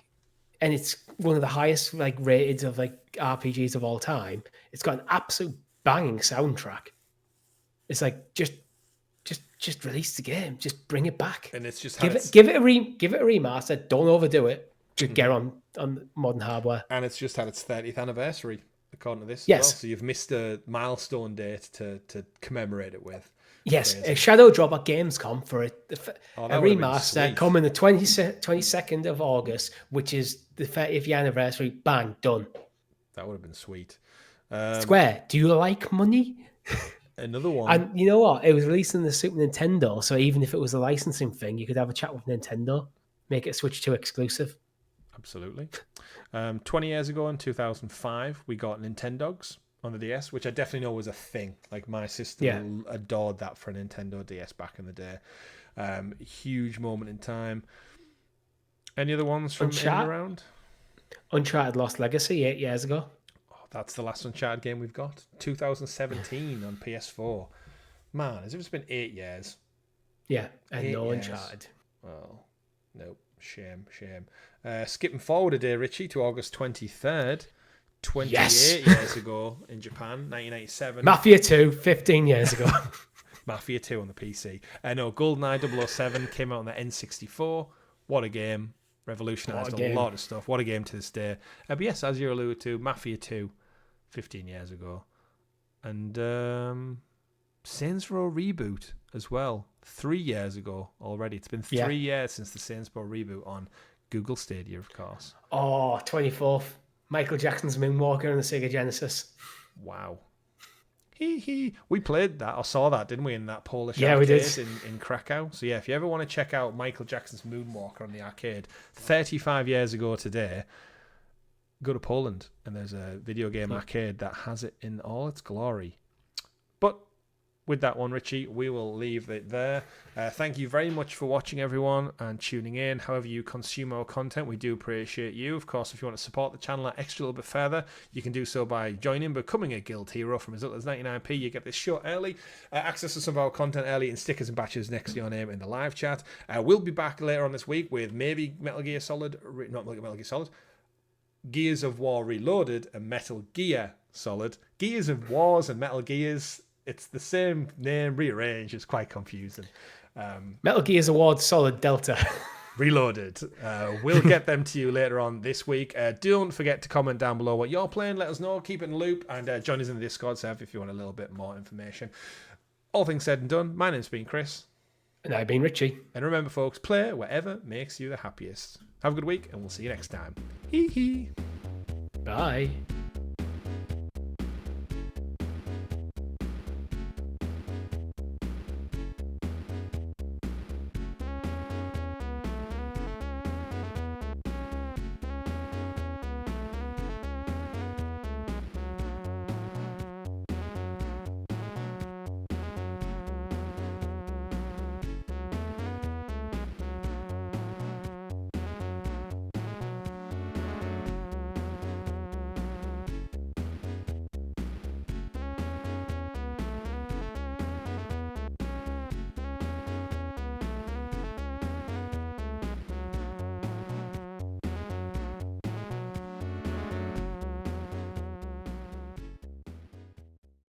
and it's one of the highest rated of RPGs of all time. It's got an absolute banging soundtrack. It's like just release the game. Just bring it back. And it's just give it a remaster. Don't overdo it. Just get on modern hardware. And it's just had its 30th anniversary, according to this. Yes. As well. So you've missed a milestone date to commemorate it with. Yes, Crazy. a shadow drop at Gamescom for a remaster coming the 22nd of August, which is the 30th anniversary. Bang, done. That would have been sweet. Square, do you like money? Another one. And you know what? It was released on the Super Nintendo, so even if it was a licensing thing, you could have a chat with Nintendo, make it switch to exclusive. Absolutely. 20 years ago in 2005, we got Nintendogs on the DS, which I definitely know was a thing. Like, my sister adored that for a Nintendo DS back in the day. Huge moment in time. Any other ones from in and around? Uncharted Lost Legacy 8 years ago. That's the last Uncharted game we've got. 2017 on PS4. Man, as if it's been 8 years. Yeah, and no Uncharted. Oh, nope. Shame. Skipping forward a day, Richie, to August 23rd. 28 years ago in Japan, 1997. Mafia 2, 15 years ago. Mafia 2 on the PC. No, GoldenEye 007 came out on the N64. What a game. Revolutionised a lot of stuff. What a game to this day. But yes, as you alluded to, Mafia 2, 15 years ago. And Saints Row reboot as well, 3 years ago already. It's been 3 years since the Saints Row reboot on Google Stadia, of course. Oh, 24th. Michael Jackson's Moonwalker on the Sega Genesis. Wow. We played that, or saw that, didn't we, in that Polish arcade we did. In Krakow. So yeah, if you ever want to check out Michael Jackson's Moonwalker on the arcade, 35 years ago today, go to Poland, and there's a video game arcade that has it in all its glory. But with that one, Richie, we will leave it there. Thank you very much for watching, everyone, and tuning in. However you consume our content, we do appreciate you. Of course, if you want to support the channel an extra little bit further, you can do so by joining, becoming a guild hero from as little as 99p. You get this show early, access to some of our content early, and stickers and badges next to your name in the live chat. We'll be back later on this week with maybe Gears of War Reloaded and Metal Gear Solid. Gears of Wars and Metal Gears, it's the same name rearranged. It's quite confusing. Metal Gear's Award Solid Delta. Reloaded. We'll get them to you later on this week. Don't forget to comment down below what you're playing. Let us know. Keep it in the loop. And join us in the Discord server if you want a little bit more information. All things said and done, my name's been Chris. And I've been Richie. And remember, folks, play whatever makes you the happiest. Have a good week, and we'll see you next time. Hee hee. Bye.